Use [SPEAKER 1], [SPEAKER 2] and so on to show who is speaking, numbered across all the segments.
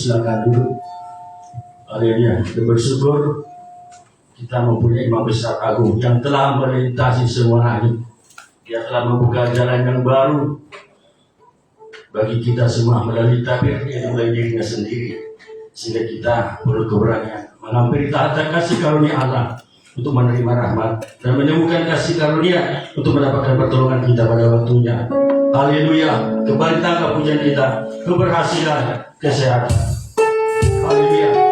[SPEAKER 1] silakan dulu. Haleluya. Kita bersyukur kita mempunyai Imam Besar Agung yang telah melintasi semua langit. Dia telah membuka jalan yang baru bagi kita semua melalui tabir yang melalui dirinya sendiri, sehingga kita perlu keberanian menghampiri tahta kasih karunia Allah untuk menerima rahmat dan menemukan kasih karunia untuk mendapatkan pertolongan kita pada waktunya. Haleluya. Kembali tangkap pujian kita, keberhasilan, kesehatan. Haleluya.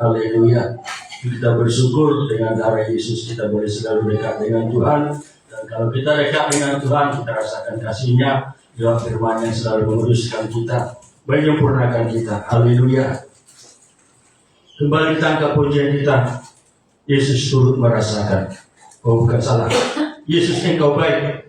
[SPEAKER 1] Haleluya. Kita bersyukur dengan darah Yesus kita boleh selalu dekat dengan Tuhan. Dan kalau kita dekat dengan Tuhan, kita rasakan kasih-Nya. Dia firman yang selalu menguruskan kita, menyempurnakan kita. Haleluya. Kembali tangkap pujian kita. Yesus turut merasakan. Oh, bukan salah. Yesus engkau baik.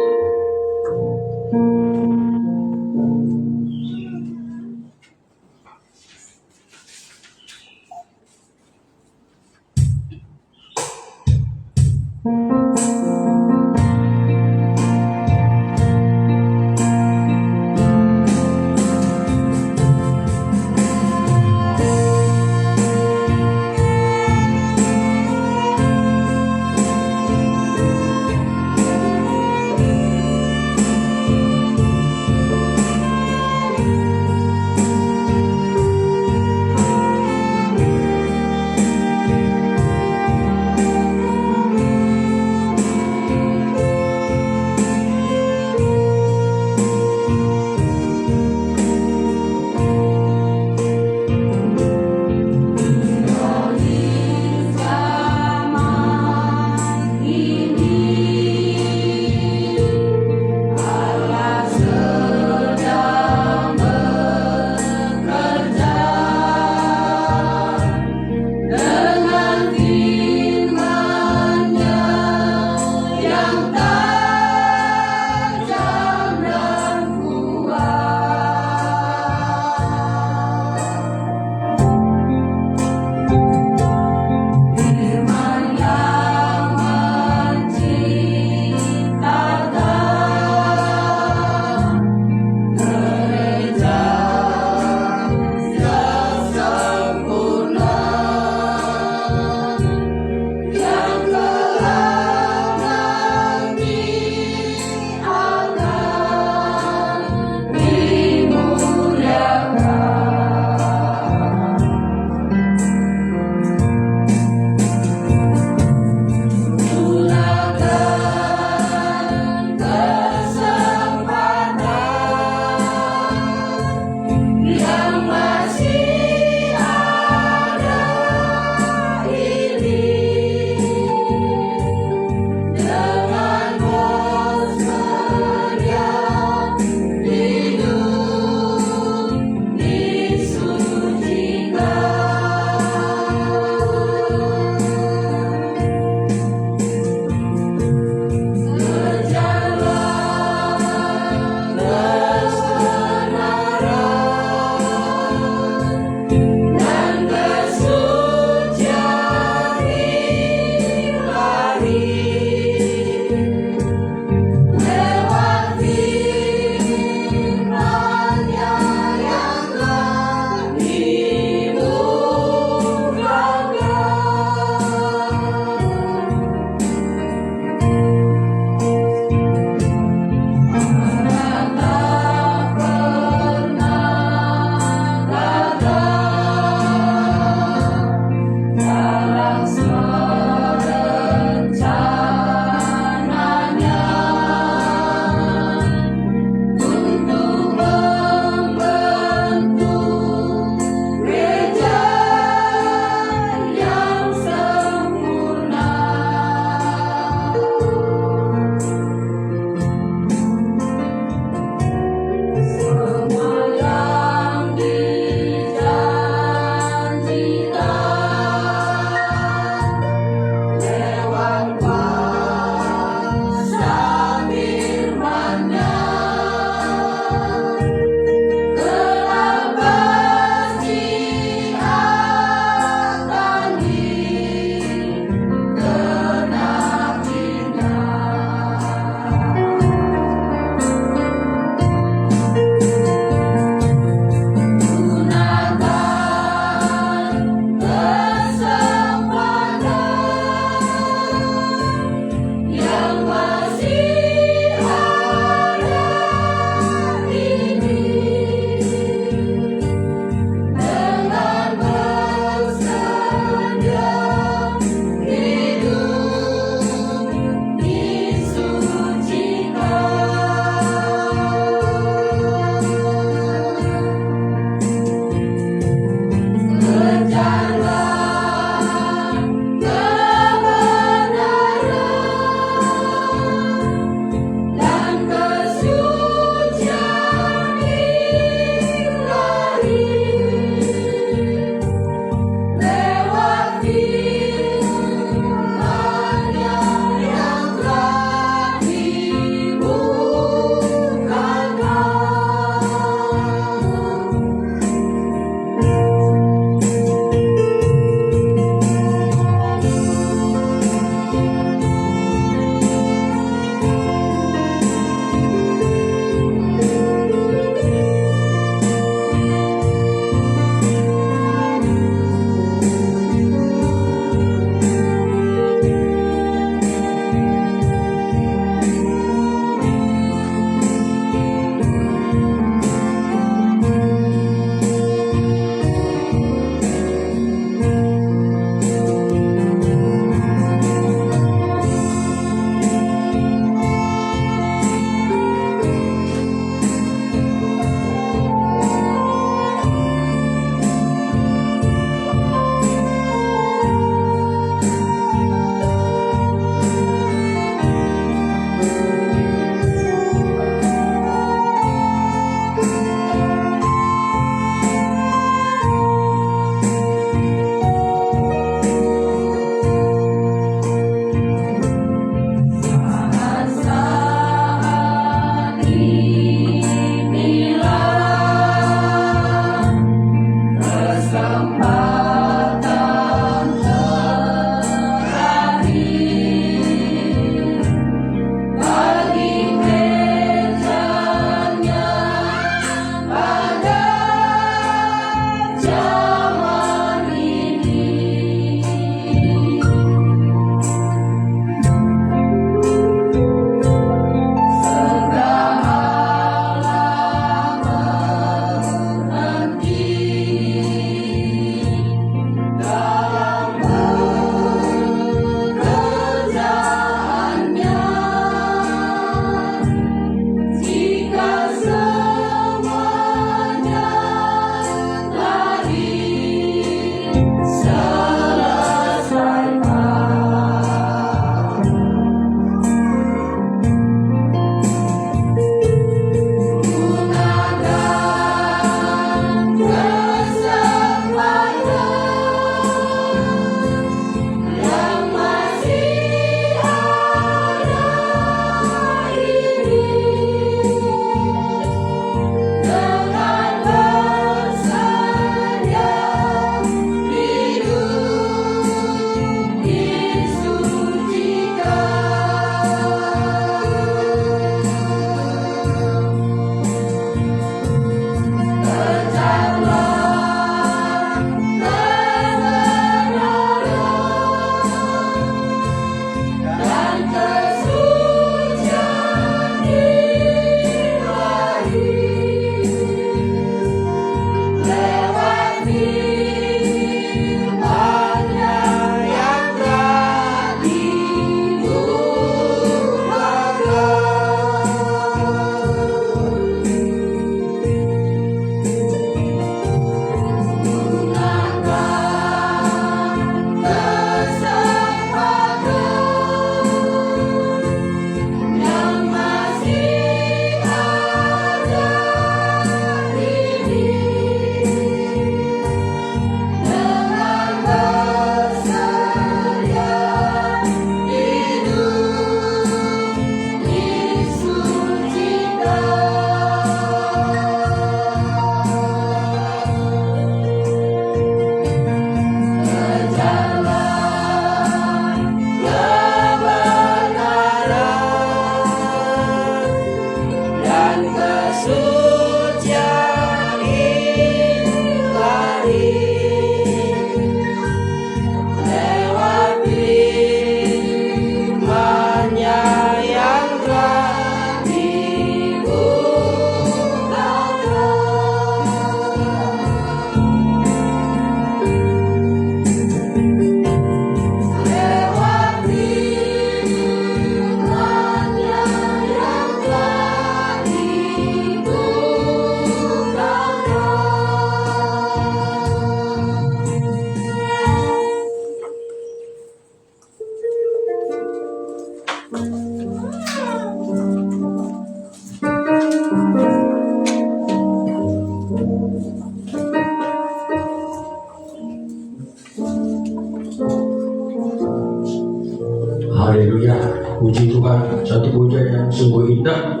[SPEAKER 1] Haleluya, puji Tuhan. Satu pujian yang sungguh indah,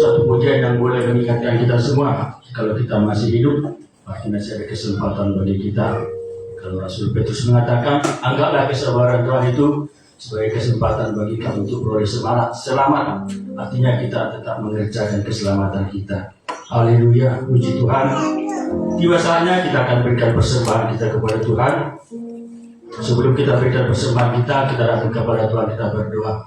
[SPEAKER 1] satu pujian yang boleh mengingatkan kita semua. Kalau kita masih hidup, pasti masih ada kesempatan bagi kita. Kalau Rasul Petrus mengatakan, anggaplah kesabaran Tuhan itu sebagai kesempatan bagi kamu untuk beroleh selamat. Artinya kita tetap mengerjakan keselamatan kita. Haleluya, puji Tuhan. Tiba saatnya kita akan berikan persembahan kita kepada Tuhan. Sebelum kita berikan persembahan kita datang kepada Tuhan, kita berdoa.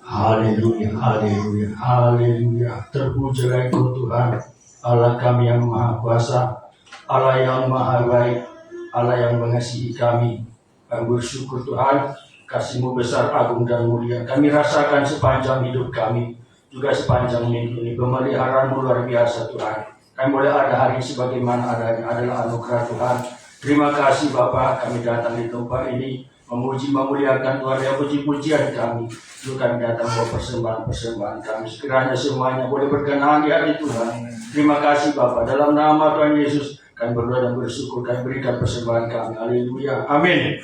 [SPEAKER 1] Haleluya, haleluya, haleluya. Terpujilah Engkau Tuhan, Allah kami yang Maha Kuasa, Allah yang Maha Baik, Allah yang mengasihi kami. Kami bersyukur Tuhan, kasih-Mu besar, agung dan mulia. Kami rasakan sepanjang hidup kami, juga sepanjang minggu ini. Pemeliharaan-Mu luar biasa Tuhan. Kami boleh ada hari sebagaimana adanya, adalah anugerah Tuhan. Terima kasih Bapak, kami datang di tempat ini memuji, memuliakan Tuhan, yang puji-pujian kami. Lalu kami datang bawa persembahan-persembahan kami. Sekiranya semuanya boleh berkenan di hati Tuhan. Terima kasih Bapak, dalam nama Tuhan Yesus kami berdoa dan bersyukur, kami berikan persembahan kami. Haleluya, amin.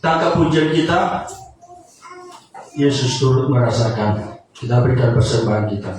[SPEAKER 1] Tangkap pujian kita, Yesus turut merasakan. Kita berikan persembahan kita.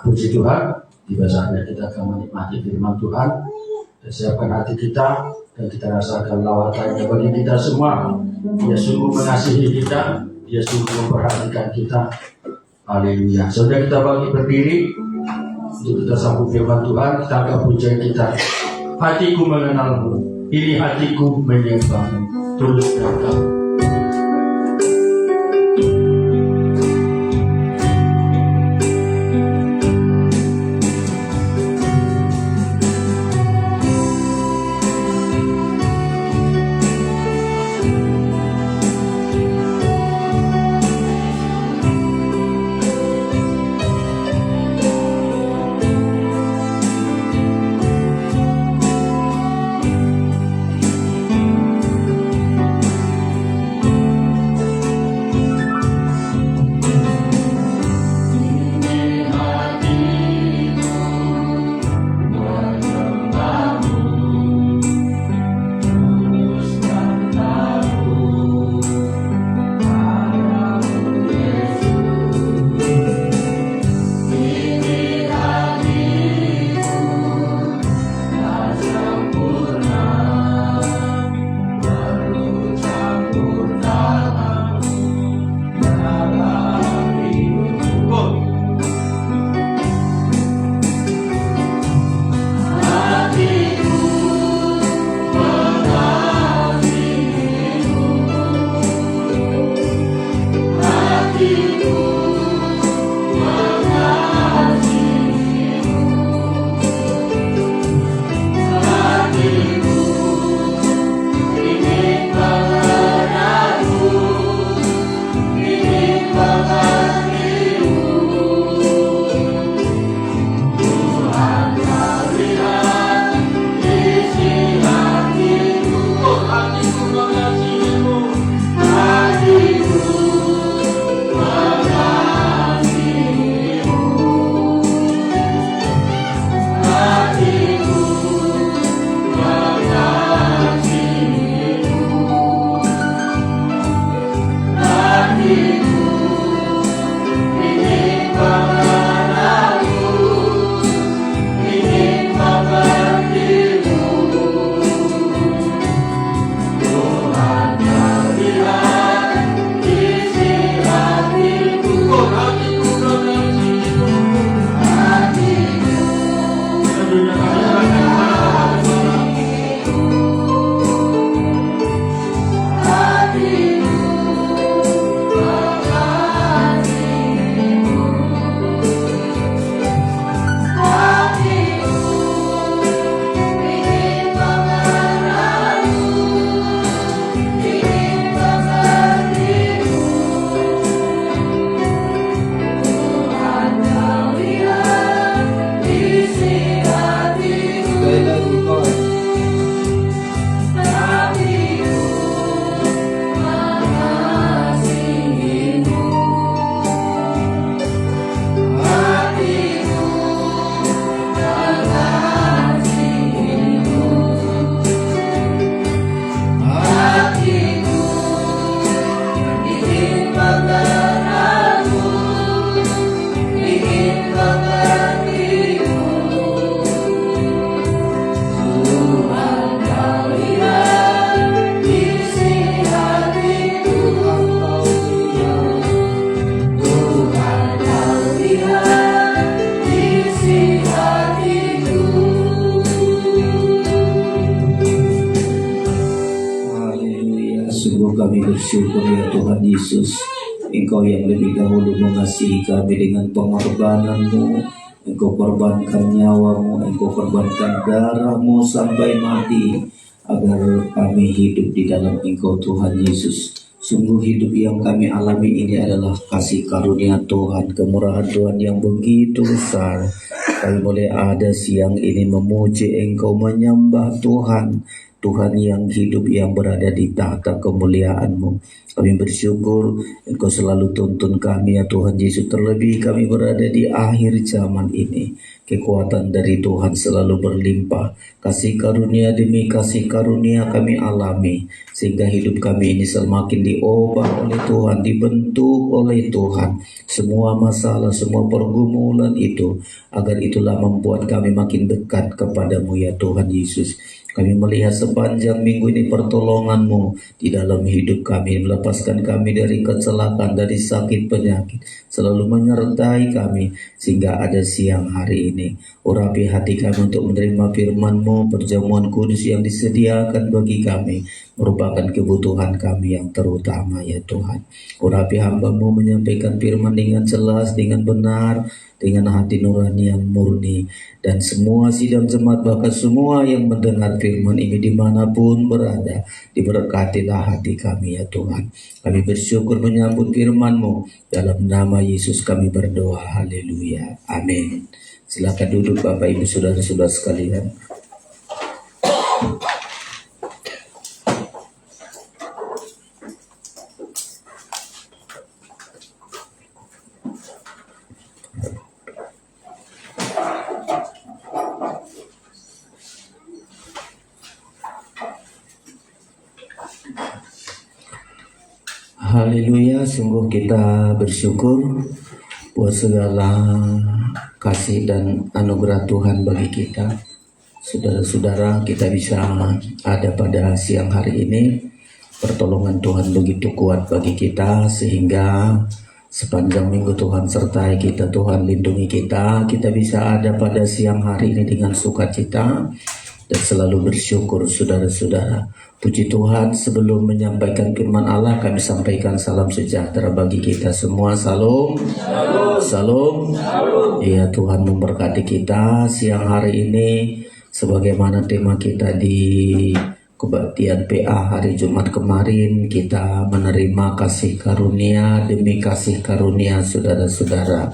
[SPEAKER 1] Puji Tuhan, tiba saatnya kita akan menikmati firman Tuhan. Kita siapkan hati kita dan kita rasakan lawatannya bagi kita semua. Dia sungguh mengasihi kita, Dia sungguh memperhatikan kita. Haleluya. Saudara, kita bagi berdiri untuk kita sambut firman Tuhan. Kita angkat pujian kita. hatiku mengenalmu, ini hatiku menyembahmu. Tulus datang.
[SPEAKER 2] Kami bersyukur ya Tuhan Yesus, Engkau yang lebih dahulu mengasihi kami dengan pengorbanan-Mu. Engkau korbankan nyawa-Mu, Engkau korbankan darah-Mu sampai mati, agar kami hidup di dalam Engkau Tuhan Yesus. Sungguh hidup yang kami alami ini adalah kasih karunia Tuhan, kemurahan Tuhan yang begitu besar. Kami boleh ada siang ini memuji Engkau, menyembah Tuhan, Tuhan yang hidup, yang berada di tahta kemuliaan-Mu. Kami bersyukur Engkau selalu tuntun kami ya Tuhan Yesus. Terlebih kami berada di akhir zaman ini, kekuatan dari Tuhan selalu berlimpah. Kasih karunia demi kasih karunia kami alami, sehingga hidup kami ini semakin diubah oleh Tuhan, dibentuk oleh Tuhan. Semua masalah, semua pergumulan itu, agar itulah membuat kami makin dekat kepadamu ya Tuhan Yesus. Kami melihat sepanjang minggu ini pertolongan-Mu di dalam hidup kami, melepaskan kami dari kecelakaan, dari sakit penyakit, selalu menyertai kami, sehingga ada siang hari ini ini. Urapi hati kami untuk menerima firman-Mu. Perjamuan kudus yang disediakan bagi kami merupakan kebutuhan kami yang terutama ya Tuhan. Urapi hamba-Mu menyampaikan firman dengan jelas, dengan benar, dengan hati nurani yang murni. Dan semua sidang jemaat, bahkan semua yang mendengar firman ini dimanapun berada, diberkatilah hati kami ya Tuhan. Kami bersyukur menyambut firman-Mu. Dalam nama Yesus kami berdoa. Haleluya. Amin. Silakan duduk Bapak Ibu Saudara-saudara sekalian. Haleluya, sungguh kita bersyukur buat segala kasih dan anugerah Tuhan bagi kita. Saudara-saudara, kita bisa ada pada siang hari ini. Pertolongan Tuhan begitu kuat bagi kita sehingga sepanjang minggu Tuhan sertai kita, Tuhan lindungi kita. Kita bisa ada pada siang hari ini dengan sukacita dan selalu bersyukur saudara-saudara. Puji Tuhan, sebelum menyampaikan firman Allah, kami sampaikan salam sejahtera bagi kita semua. Salam. Salam. Ya, Tuhan memberkati kita siang hari ini. Sebagaimana tema kita di kebaktian PA hari Jumat kemarin, kita menerima kasih karunia demi kasih karunia saudara-saudara.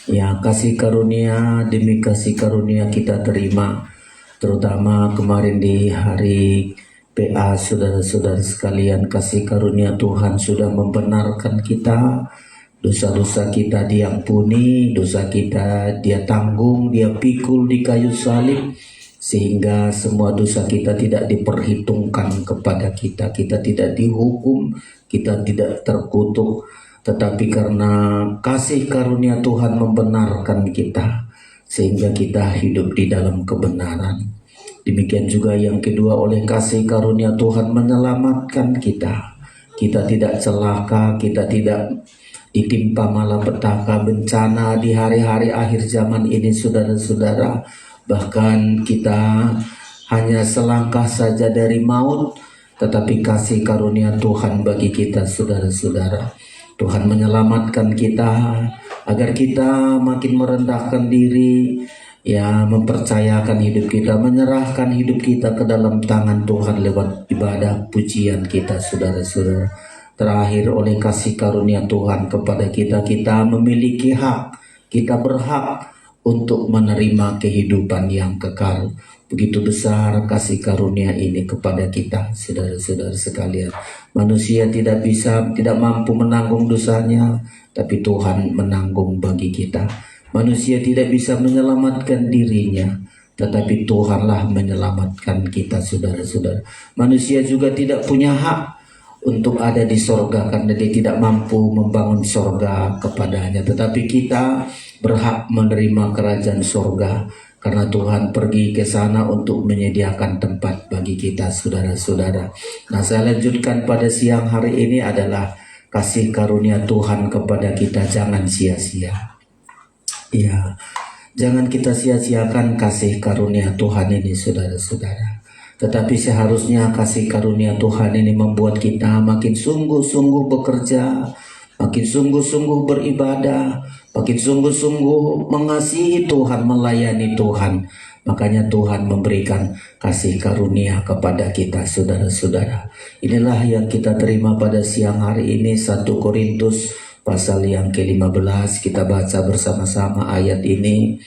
[SPEAKER 2] Ya, kasih karunia demi kasih karunia kita terima. Terutama kemarin di hari PA, saudara-saudara sekalian, kasih karunia Tuhan sudah membenarkan kita. Dosa-dosa kita diampuni, dosa kita Dia tanggung, Dia pikul di kayu salib, sehingga semua dosa kita tidak diperhitungkan kepada kita. Kita tidak dihukum, kita tidak terkutuk, tetapi karena kasih karunia Tuhan membenarkan kita, sehingga kita hidup di dalam kebenaran. Demikian juga yang kedua, oleh kasih karunia Tuhan menyelamatkan kita. Kita tidak celaka, kita tidak ditimpa malapetaka, bencana di hari-hari akhir zaman ini saudara-saudara. Bahkan kita hanya selangkah saja dari maut, tetapi kasih karunia Tuhan bagi kita saudara-saudara. Tuhan menyelamatkan kita agar kita makin merendahkan diri, ya, mempercayakan hidup kita, menyerahkan hidup kita ke dalam tangan Tuhan lewat ibadah pujian kita saudara-saudara. Terakhir, oleh kasih karunia Tuhan kepada kita, kita memiliki hak, kita berhak untuk menerima kehidupan yang kekal. Begitu besar kasih karunia ini kepada kita saudara-saudara sekalian. Manusia tidak mampu menanggung dosanya, tapi Tuhan menanggung bagi kita. Manusia tidak bisa menyelamatkan dirinya, tetapi Tuhanlah menyelamatkan kita saudara-saudara. Manusia juga tidak punya hak untuk ada di sorga karena dia tidak mampu membangun sorga kepadanya. Tetapi kita berhak menerima kerajaan sorga karena Tuhan pergi ke sana untuk menyediakan tempat bagi kita saudara-saudara. Nah, saya lanjutkan pada siang hari ini adalah kasih karunia Tuhan kepada kita jangan sia-sia. Ya, jangan kita sia-siakan kasih karunia Tuhan ini saudara-saudara. Tetapi seharusnya kasih karunia Tuhan ini membuat kita makin sungguh-sungguh bekerja, makin sungguh-sungguh beribadah, makin sungguh-sungguh mengasihi Tuhan, melayani Tuhan. Makanya Tuhan memberikan kasih karunia kepada kita saudara-saudara. Inilah yang kita terima pada siang hari ini, 1 Korintus pasal yang ke-15. Kita baca bersama-sama ayat ini.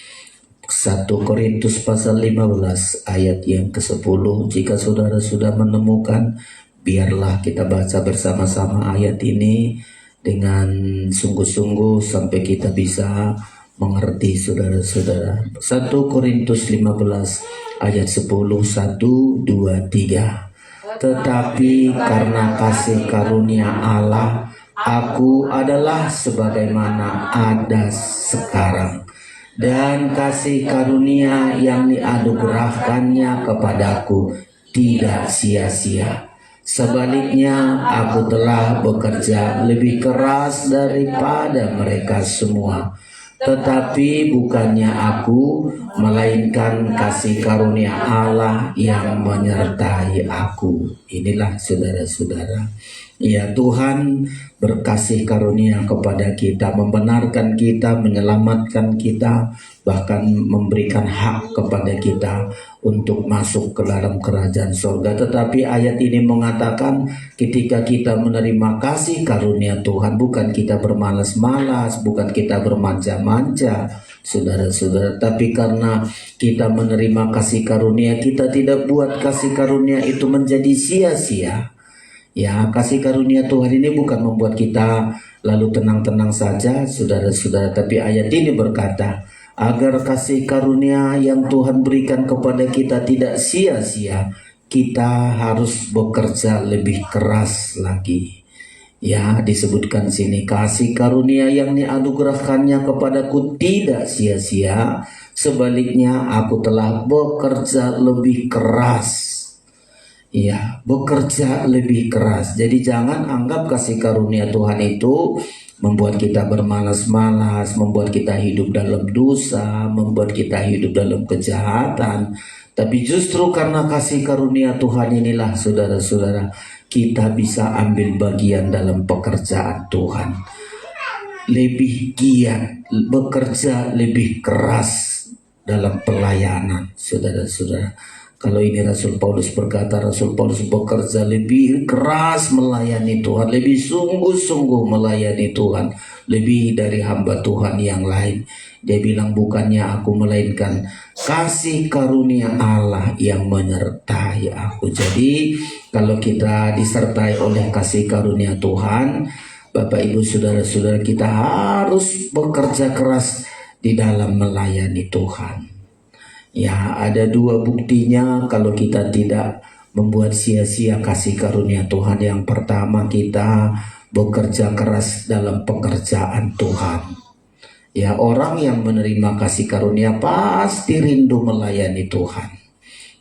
[SPEAKER 2] 1 Korintus pasal 15 ayat yang ke-10. Jika saudara sudah menemukan, biarlah kita baca bersama-sama ayat ini dengan sungguh-sungguh sampai kita bisa mengerti saudara-saudara. 1 Korintus 15 ayat 10, 1, 2, 3. Tetapi karena kasih karunia Allah, aku adalah sebagaimana ada sekarang, dan kasih karunia yang dianugerahkannya kepadaku tidak sia-sia. Sebaliknya, aku telah bekerja lebih keras daripada mereka semua. tetapi bukannya aku, melainkan kasih karunia Allah yang menyertai aku. Inilah saudara-saudara, ya Tuhan berkasih karunia kepada kita, membenarkan kita, menyelamatkan kita, bahkan memberikan hak kepada kita untuk masuk ke dalam kerajaan surga. Tetapi ayat ini mengatakan ketika kita menerima kasih karunia Tuhan, bukan kita bermalas-malas, bukan kita bermanja-manja, saudara-saudara, tapi karena kita menerima kasih karunia, kita tidak buat kasih karunia itu menjadi sia-sia. Ya, kasih karunia Tuhan ini bukan membuat kita lalu tenang-tenang saja, saudara-saudara, tapi ayat ini berkata, agar kasih karunia yang Tuhan berikan kepada kita tidak sia-sia, kita harus bekerja lebih keras lagi. Ya, disebutkan sini, kasih karunia yang dianugerahkannya kepadaku tidak sia-sia, sebaliknya aku telah bekerja lebih keras. Ya, bekerja lebih keras. Jadi jangan anggap kasih karunia Tuhan itu membuat kita bermalas-malas, membuat kita hidup dalam dosa, membuat kita hidup dalam kejahatan. Tapi justru karena kasih karunia Tuhan inilah, saudara-saudara, kita bisa ambil bagian dalam pekerjaan Tuhan. Lebih giat, bekerja lebih keras dalam pelayanan, saudara-saudara. Kalau ini Rasul Paulus berkata, Rasul Paulus bekerja lebih keras melayani Tuhan, lebih sungguh-sungguh melayani Tuhan, lebih dari hamba Tuhan yang lain. Dia bilang, bukannya aku, melainkan kasih karunia Allah yang menyertai aku. Jadi kalau kita disertai oleh kasih karunia Tuhan, Bapak Ibu Saudara-saudara, kita harus bekerja keras di dalam melayani Tuhan. Ya, ada dua buktinya kalau kita tidak membuat sia-sia kasih karunia Tuhan. Yang pertama, kita bekerja keras dalam pekerjaan Tuhan. Ya, orang yang menerima kasih karunia pasti rindu melayani Tuhan.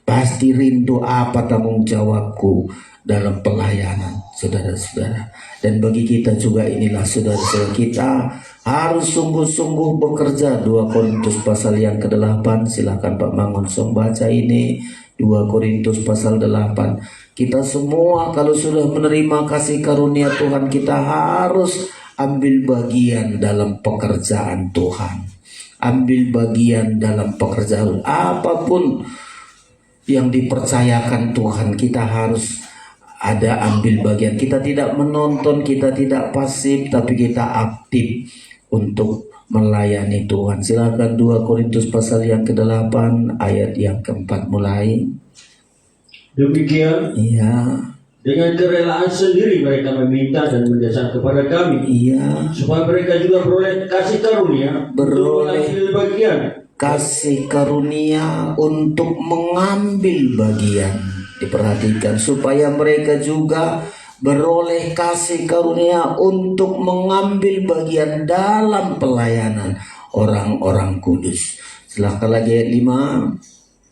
[SPEAKER 2] Pasti rindu apa tanggung jawabku dalam pelayanan, saudara-saudara. Dan bagi kita juga inilah, saudara-saudara, kita harus sungguh-sungguh bekerja. 2 Korintus pasal yang ke-8, silakan Pak Mangonsong baca ini. 2 Korintus pasal 8. Kita semua kalau sudah menerima kasih karunia Tuhan, kita harus ambil bagian dalam pekerjaan Tuhan. Ambil bagian dalam pekerjaan apapun yang dipercayakan Tuhan, kita harus ada ambil bagian. Kita tidak menonton, kita tidak pasif, tapi kita aktif untuk melayani Tuhan. Silakan 2 Korintus pasal yang ke-8 ayat yang ke-4 mulai.
[SPEAKER 1] Demikian,
[SPEAKER 2] Iya,
[SPEAKER 1] dengan kerelaan sendiri mereka meminta dan mendesak kepada kami,
[SPEAKER 2] iya,
[SPEAKER 1] supaya mereka juga beroleh kasih karunia untuk
[SPEAKER 2] Beroleh.
[SPEAKER 1] mengambil bagian.
[SPEAKER 2] kasih karunia untuk mengambil bagian. Diperhatikan, supaya mereka juga beroleh kasih karunia untuk mengambil bagian dalam pelayanan orang-orang kudus. Silahkan lagi ayat 5.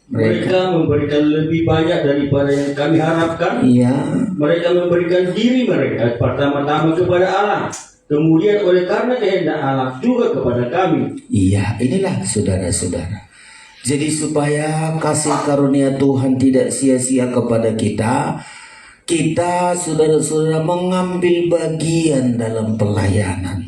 [SPEAKER 1] Mereka memberikan lebih banyak daripada yang kami harapkan.
[SPEAKER 2] Iya,
[SPEAKER 1] Mereka memberikan diri mereka pertama-tama kepada Allah, kemudian oleh karena kehendak Allah juga kepada kami.
[SPEAKER 2] iya, inilah saudara-saudara. Jadi supaya kasih karunia Tuhan tidak sia-sia kepada kita, kita saudara-saudara mengambil bagian dalam pelayanan.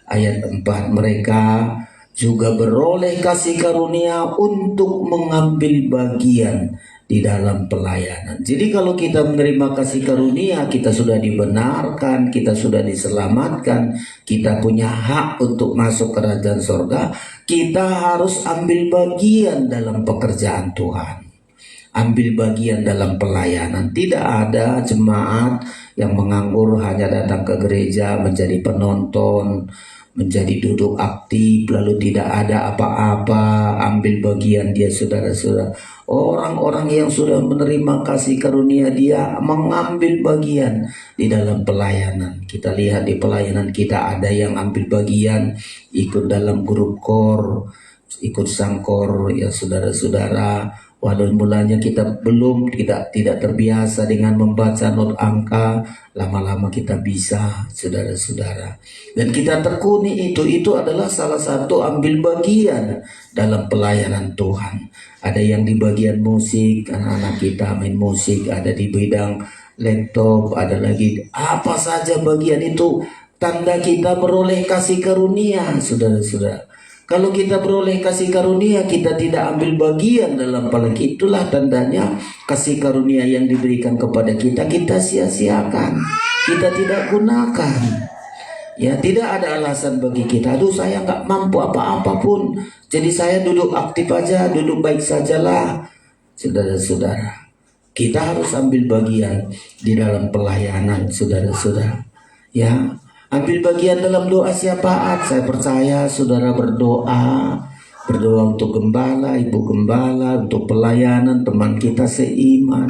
[SPEAKER 2] Ayat 4, mereka juga beroleh kasih karunia untuk mengambil bagian di dalam pelayanan. Jadi kalau kita menerima kasih karunia, kita sudah dibenarkan, kita sudah diselamatkan, kita punya hak untuk masuk kerajaan surga. Kita harus ambil bagian dalam pekerjaan Tuhan, ambil bagian dalam pelayanan. Tidak ada jemaat yang menganggur hanya datang ke gereja menjadi penonton, menjadi duduk aktif, lalu tidak ada apa-apa, ambil bagian dia, saudara-saudara. Orang-orang yang sudah menerima kasih karunia, dia mengambil bagian di dalam pelayanan. Kita lihat di pelayanan kita ada yang ambil bagian, ikut dalam grup core, ikut sangkor ya saudara-saudara. Walau mulanya kita tidak terbiasa dengan membaca not angka, lama-lama kita bisa saudara-saudara. Dan kita tekuni itu adalah salah satu ambil bagian dalam pelayanan Tuhan. Ada yang di bagian musik, anak-anak kita main musik, ada di bidang laptop, ada lagi apa saja bagian itu tanda kita beroleh kasih karunia saudara-saudara. Kalau kita beroleh kasih karunia, kita tidak ambil bagian dalam apalagi itulah tandanya kasih karunia yang diberikan kepada kita sia-siakan, kita tidak gunakan. Ya, tidak ada alasan bagi kita. Aduh, saya nggak mampu apa-apapun, jadi saya duduk aktif aja, duduk baik sajalah. Saudara-saudara, kita harus ambil bagian di dalam pelayanan, saudara-saudara. Ya. Ambil bagian dalam doa syafaat. Saya percaya saudara berdoa untuk gembala, ibu gembala, untuk pelayanan teman kita seiman.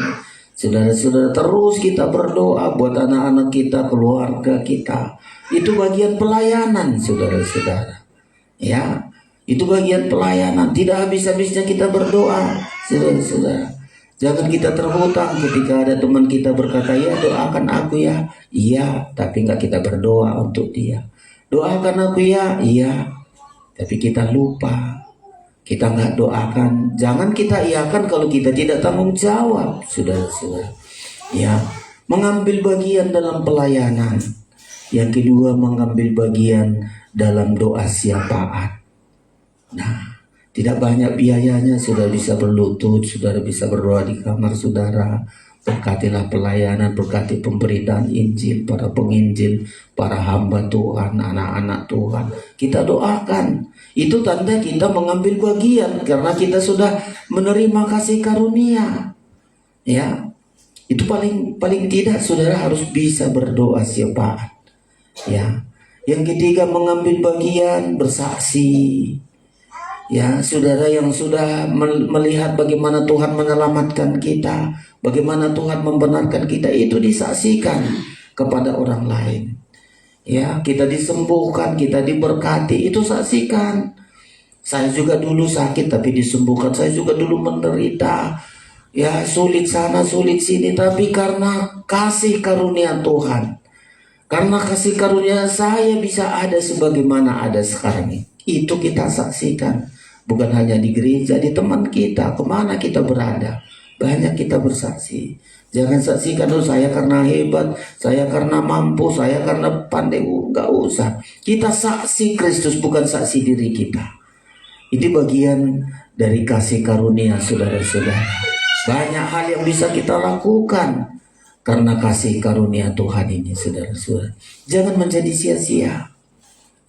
[SPEAKER 2] Saudara-saudara, terus kita berdoa buat anak-anak kita, keluarga kita. Itu bagian pelayanan saudara-saudara. Ya, itu bagian pelayanan. Tidak habis-habisnya kita berdoa saudara-saudara. Jangan kita terhutang ketika ada teman kita berkata, ya doakan aku ya. Iya, tapi nggak kita berdoa untuk dia. Doakan aku ya. Iya, tapi kita lupa. Kita nggak doakan. Jangan kita iakan kalau kita tidak tanggung jawab, saudara-saudara. Ya, mengambil bagian dalam pelayanan. Yang kedua, mengambil bagian dalam doa syafaat. Nah, tidak banyak biayanya, saudara bisa berlutut, saudara bisa berdoa di kamar saudara. Berkatilah pelayanan, berkati pemberitaan Injil, para penginjil, para hamba Tuhan, anak-anak Tuhan. Kita doakan. Itu tanda kita mengambil bagian karena kita sudah menerima kasih karunia. Ya, itu paling tidak saudara harus bisa berdoa syafaat. Ya, yang ketiga mengambil bagian bersaksi. Ya, saudara yang sudah melihat bagaimana Tuhan menyelamatkan kita, bagaimana Tuhan membenarkan kita, itu disaksikan kepada orang lain. Ya, kita disembuhkan, kita diberkati, itu saksikan. Saya juga dulu sakit tapi disembuhkan, saya juga dulu menderita. Ya, sulit sana, sulit sini, tapi karena kasih karunia Tuhan, karena kasih karunia saya bisa ada sebagaimana ada sekarang ini. Itu kita saksikan. Bukan hanya di gereja, di teman kita, kemana kita berada. Banyak kita bersaksi. Jangan saksikan, saya karena hebat, saya karena mampu, saya karena pandai. Gak usah. Kita saksi Kristus, bukan saksi diri kita. Ini bagian dari kasih karunia saudara-saudara. Banyak hal yang bisa kita lakukan karena kasih karunia Tuhan ini saudara-saudara. Jangan menjadi sia-sia.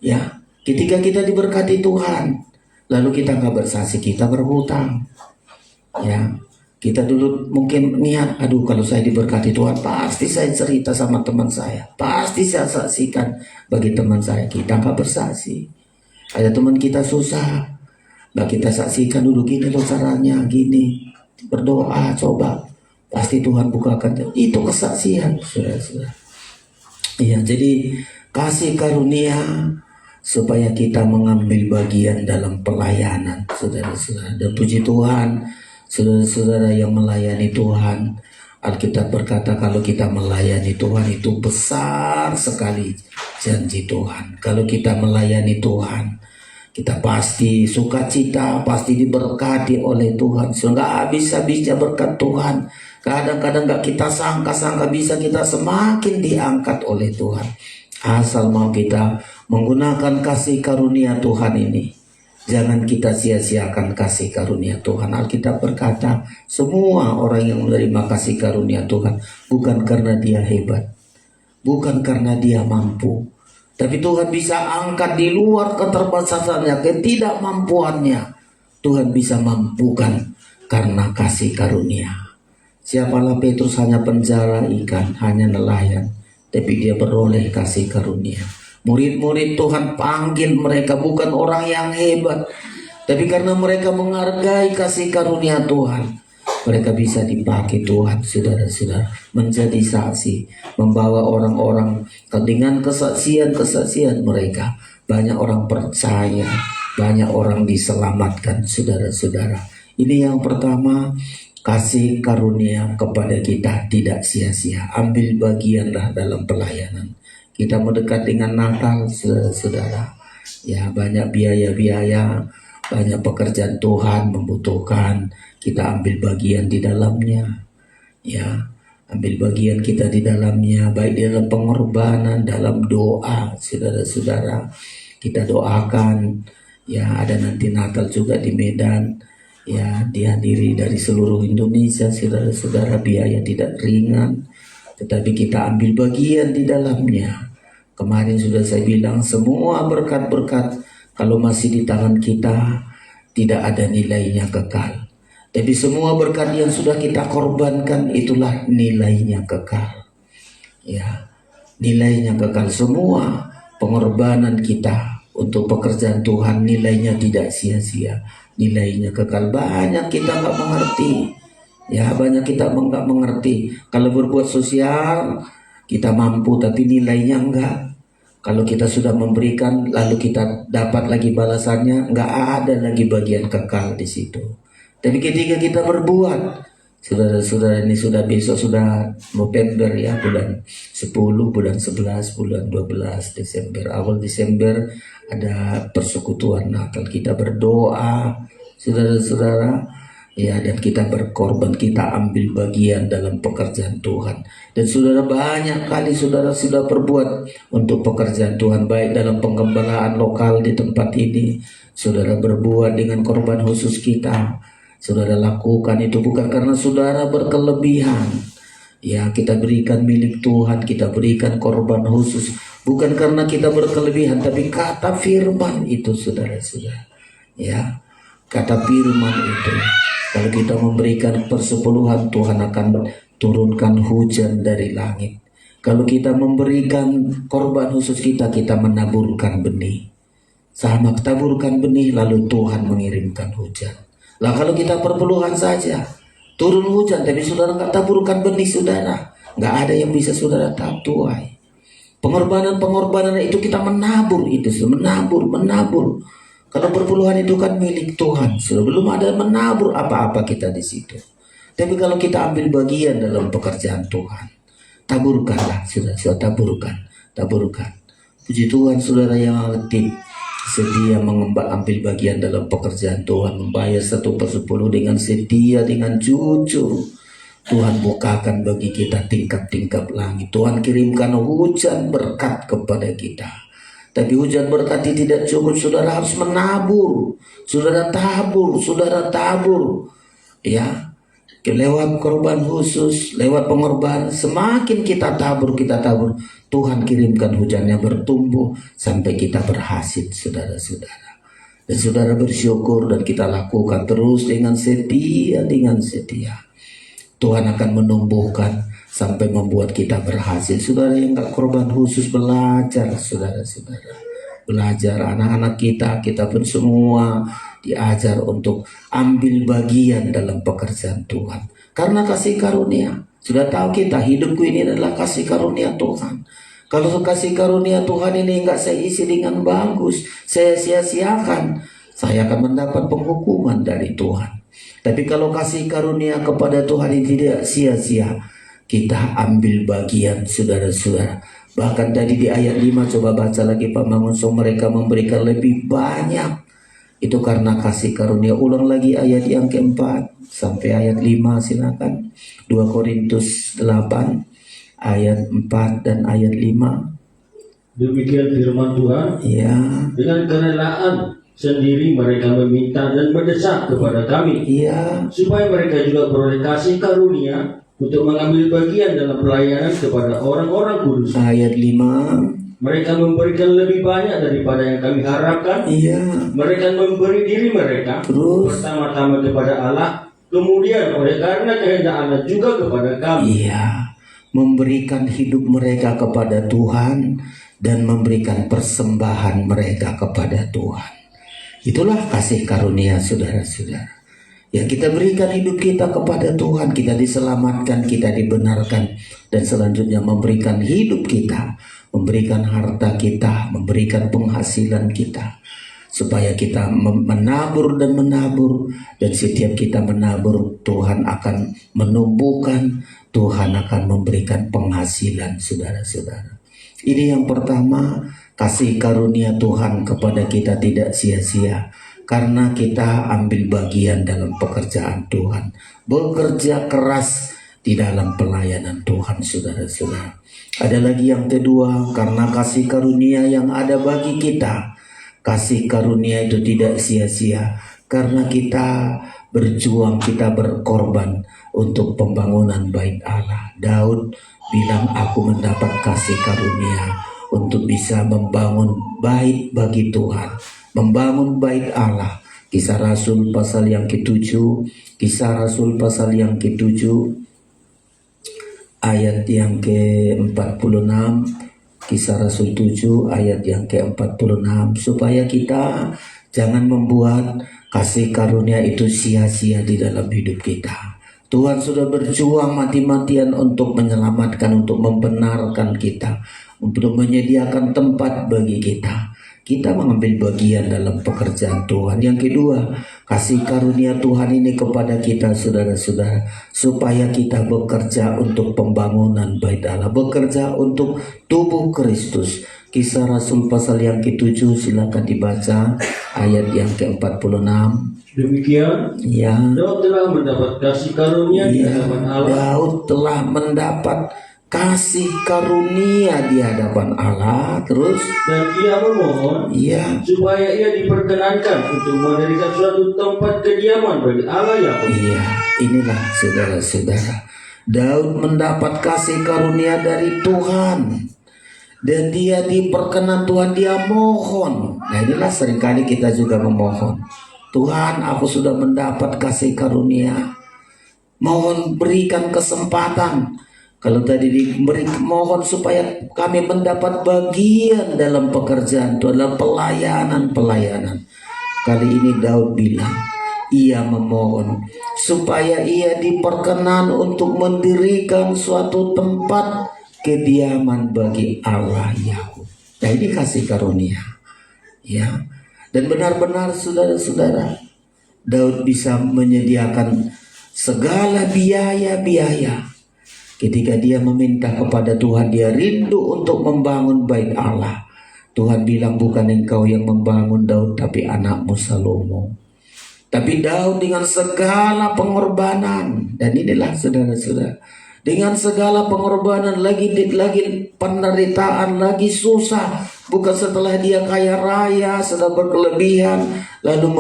[SPEAKER 2] Ya, ketika kita diberkati Tuhan, lalu kita nggak bersaksi, kita berhutang. Ya, kita dulu mungkin niat, aduh kalau saya diberkati Tuhan, pasti saya cerita sama teman saya, pasti saya saksikan bagi teman saya. Kita nggak bersaksi. Ada teman kita susah, nggak kita saksikan dulu, gini loh caranya, gini berdoa, coba, pasti Tuhan bukakan. Itu kesaksian, saudara-saudara. Iya, jadi kasih karunia supaya kita mengambil bagian dalam pelayanan, saudara-saudara. Dan puji Tuhan, saudara-saudara yang melayani Tuhan, Alkitab berkata kalau kita melayani Tuhan itu besar sekali janji Tuhan. Kalau kita melayani Tuhan, kita pasti sukacita, pasti diberkati oleh Tuhan. Sehingga habis-habisnya berkat Tuhan. Kadang-kadang gak kita sangka-sangka bisa kita semakin diangkat oleh Tuhan. Asal mau kita menggunakan kasih karunia Tuhan ini. Jangan kita sia-siakan kasih karunia Tuhan. Alkitab berkata, semua orang yang menerima kasih karunia Tuhan bukan karena dia hebat, bukan karena dia mampu, tapi Tuhan bisa angkat di luar keterbatasannya, ketidakmampuannya. Tuhan bisa mampukan karena kasih karunia. Siapalah Petrus, hanya penjara ikan, hanya nelayan, tapi dia beroleh kasih karunia. Murid-murid Tuhan panggil mereka bukan orang yang hebat, tapi karena mereka menghargai kasih karunia Tuhan, mereka bisa dipakai Tuhan, saudara-saudara, menjadi saksi, membawa orang-orang dengan kesaksian-kesaksian mereka. Banyak orang percaya, banyak orang diselamatkan, saudara-saudara. Ini yang pertama, kasih karunia kepada kita tidak sia-sia. Ambil bagianlah dalam pelayanan. Kita mendekat dengan Natal, saudara-saudara. Ya, banyak biaya-biaya, banyak pekerjaan Tuhan membutuhkan. Kita ambil bagian di dalamnya. Ya, ambil bagian kita di dalamnya, baik di dalam pengorbanan, dalam doa, saudara-saudara. Kita doakan. Ya, ada nanti Natal juga di Medan. Ya, dihadiri dari seluruh Indonesia, saudara-saudara. Biaya tidak ringan, tetapi kita ambil bagian di dalamnya. Kemarin sudah saya bilang, semua berkat-berkat kalau masih di tangan kita tidak ada nilainya kekal. Tapi semua berkat yang sudah kita korbankan itulah nilainya kekal. Ya, nilainya kekal. Semua pengorbanan kita untuk pekerjaan Tuhan nilainya tidak sia-sia, nilainya kekal. Banyak kita nggak mengerti, ya, banyak kita nggak mengerti. Kalau berbuat sosial kita mampu, tapi nilainya enggak. Kalau kita sudah memberikan lalu kita dapat lagi balasannya, nggak ada lagi bagian kekal di situ. Tapi ketika kita berbuat, saudara-saudara, ini sudah besok sudah November ya, bulan 10, bulan 11, bulan 12 Desember, awal Desember ada persekutuan Natal. Kita berdoa, saudara-saudara, ya, dan kita berkorban, kita ambil bagian dalam pekerjaan Tuhan. Dan saudara, banyak kali saudara sudah berbuat untuk pekerjaan Tuhan, baik dalam penggembalaan lokal di tempat ini. Saudara berbuat dengan korban khusus kita. Saudara lakukan itu bukan karena saudara berkelebihan. Ya, kita berikan milik Tuhan, kita berikan korban khusus bukan karena kita berkelebihan, tapi kata firman itu, saudara-saudara. Ya, kata firman itu, kalau kita memberikan persepuluhan, Tuhan akan turunkan hujan dari langit. Kalau kita memberikan korban khusus kita menaburkan benih. Sama taburkan benih, lalu Tuhan mengirimkan hujan. Lah kalau kita perpuluhan saja, turun hujan, tapi saudara nggak taburkan benih, saudara, nggak ada yang bisa saudara tuai. Pengorbanan itu kita menabur, itu menabur. Kalau perpuluhan itu kan milik Tuhan, sudah belum ada menabur apa-apa kita di situ. Tapi kalau kita ambil bagian dalam pekerjaan Tuhan, taburkanlah, sudah taburkan. Puji Tuhan, saudara yang aktif sedia ambil bagian dalam pekerjaan Tuhan, membayar 1/10 dengan setia, dengan jujur. Tuhan bukakan bagi kita tingkap-tingkap langit. Tuhan kirimkan hujan berkat kepada kita. Tapi hujan berkat tidak cukup, saudara harus menabur. Saudara tabur. Ya, lewat korban khusus, lewat pengorbanan, semakin kita tabur, Tuhan kirimkan hujannya bertumbuh sampai kita berhasil, saudara-saudara. Dan saudara bersyukur dan kita lakukan terus dengan setia. Tuhan akan menumbuhkan sampai membuat kita berhasil. Saudara yang gak korban khusus, belajar, saudara-saudara. Belajar, anak-anak kita pun semua diajar untuk ambil bagian dalam pekerjaan Tuhan. Karena kasih karunia. Sudah tahu kita, hidupku ini adalah kasih karunia Tuhan. Kalau kasih karunia Tuhan ini enggak saya isi dengan bagus, saya sia-siakan, saya akan mendapat penghukuman dari Tuhan. Tapi kalau kasih karunia kepada Tuhan ini tidak sia-sia, kita ambil bagian, saudara-saudara. Bahkan tadi di ayat 5, coba baca lagi Pak Mangunso, mereka memberikan lebih banyak. Itu karena kasih karunia. Ulang lagi ayat yang keempat sampai ayat 5, silakan. 2 Korintus 8 ayat 4 dan ayat 5.
[SPEAKER 1] Demikian firman Tuhan.
[SPEAKER 2] Ya.
[SPEAKER 1] Dengan kerelaan sendiri mereka meminta dan mendesak kepada kami,
[SPEAKER 2] Ya,
[SPEAKER 1] supaya mereka juga beroleh kasih karunia untuk mengambil bagian dalam pelayanan kepada orang-orang kudus.
[SPEAKER 2] ayat 5.
[SPEAKER 1] Mereka memberikan lebih banyak daripada yang kami harapkan.
[SPEAKER 2] Iya.
[SPEAKER 1] Mereka memberi diri mereka
[SPEAKER 2] Terus?
[SPEAKER 1] pertama-tama kepada Allah, kemudian oleh karena kehendak Allah juga kepada kami.
[SPEAKER 2] Iya, memberikan hidup mereka kepada Tuhan dan memberikan persembahan mereka kepada Tuhan. Itulah kasih karunia, saudara-saudara. Yang kita berikan hidup kita kepada Tuhan, kita diselamatkan, kita dibenarkan, dan selanjutnya memberikan hidup kita, memberikan harta kita, memberikan penghasilan kita. supaya kita menabur dan menabur, dan setiap kita menabur Tuhan akan menumbuhkan, Tuhan akan memberikan penghasilan, saudara-saudara. Ini yang pertama, kasih karunia Tuhan kepada kita tidak sia-sia karena kita ambil bagian dalam pekerjaan Tuhan, bekerja keras di dalam pelayanan Tuhan, saudara-saudara. Ada lagi yang kedua, karena kasih karunia yang ada bagi kita. Kasih karunia itu tidak sia-sia karena kita berjuang, kita berkorban untuk pembangunan bait Allah. Daud bilang, aku mendapat kasih karunia untuk bisa membangun bait bagi Tuhan, membangun bait Allah. Kisah Rasul pasal yang ke-7, Kisah Rasul pasal yang ke-7 ayat yang ke-46, Kisah Rasul 7 ayat yang ke-46, supaya kita jangan membuat kasih karunia itu sia-sia di dalam hidup kita. Tuhan sudah berjuang mati-matian untuk menyelamatkan, untuk membenarkan kita, untuk menyediakan tempat bagi kita. Kita mengambil bagian dalam pekerjaan Tuhan. Yang kedua, kasih karunia Tuhan ini kepada kita, saudara-saudara, supaya kita bekerja untuk pembangunan bait Allah, bekerja untuk tubuh Kristus. Kisah Rasul pasal yang ke-7, silakan dibaca ayat yang ke-46.
[SPEAKER 1] Demikian,
[SPEAKER 2] Ya,
[SPEAKER 1] Daud telah mendapat kasih karunia di hadapan Allah.
[SPEAKER 2] Daud telah mendapat kasih karunia di hadapan Allah. Terus,
[SPEAKER 1] Dan ia memohon
[SPEAKER 2] ya,
[SPEAKER 1] supaya ia diperkenankan untuk mendirikan suatu tempat kediaman bagi Allah Yakub.
[SPEAKER 2] iya, inilah saudara-saudara, Daud mendapat kasih karunia dari Tuhan, dan dia diperkenan Tuhan, dia mohon. Nah, inilah seringkali kita juga memohon, Tuhan, aku sudah mendapat kasih karunia, mohon berikan kesempatan. Kalau tadi diberi, mohon supaya kami mendapat bagian dalam pekerjaan Tuhan, dalam pelayanan. Kali ini Daud bilang, ia memohon supaya ia diperkenan untuk mendirikan suatu tempat kediaman bagi Allah Yakub. Nah, ini kasih karunia, ya. Dan benar-benar saudara-saudara, Daud bisa menyediakan segala biaya-biaya. Ketika dia meminta kepada Tuhan, dia rindu untuk membangun bait Allah. Tuhan bilang, bukan engkau yang membangun Daud, tapi anakmu Salomo. Tapi Daud dengan segala pengorbanan, dan inilah saudara-saudara, dengan segala pengorbanan, lagi penderitaan, lagi susah, bukan setelah dia kaya raya, sudah berkelebihan, lalu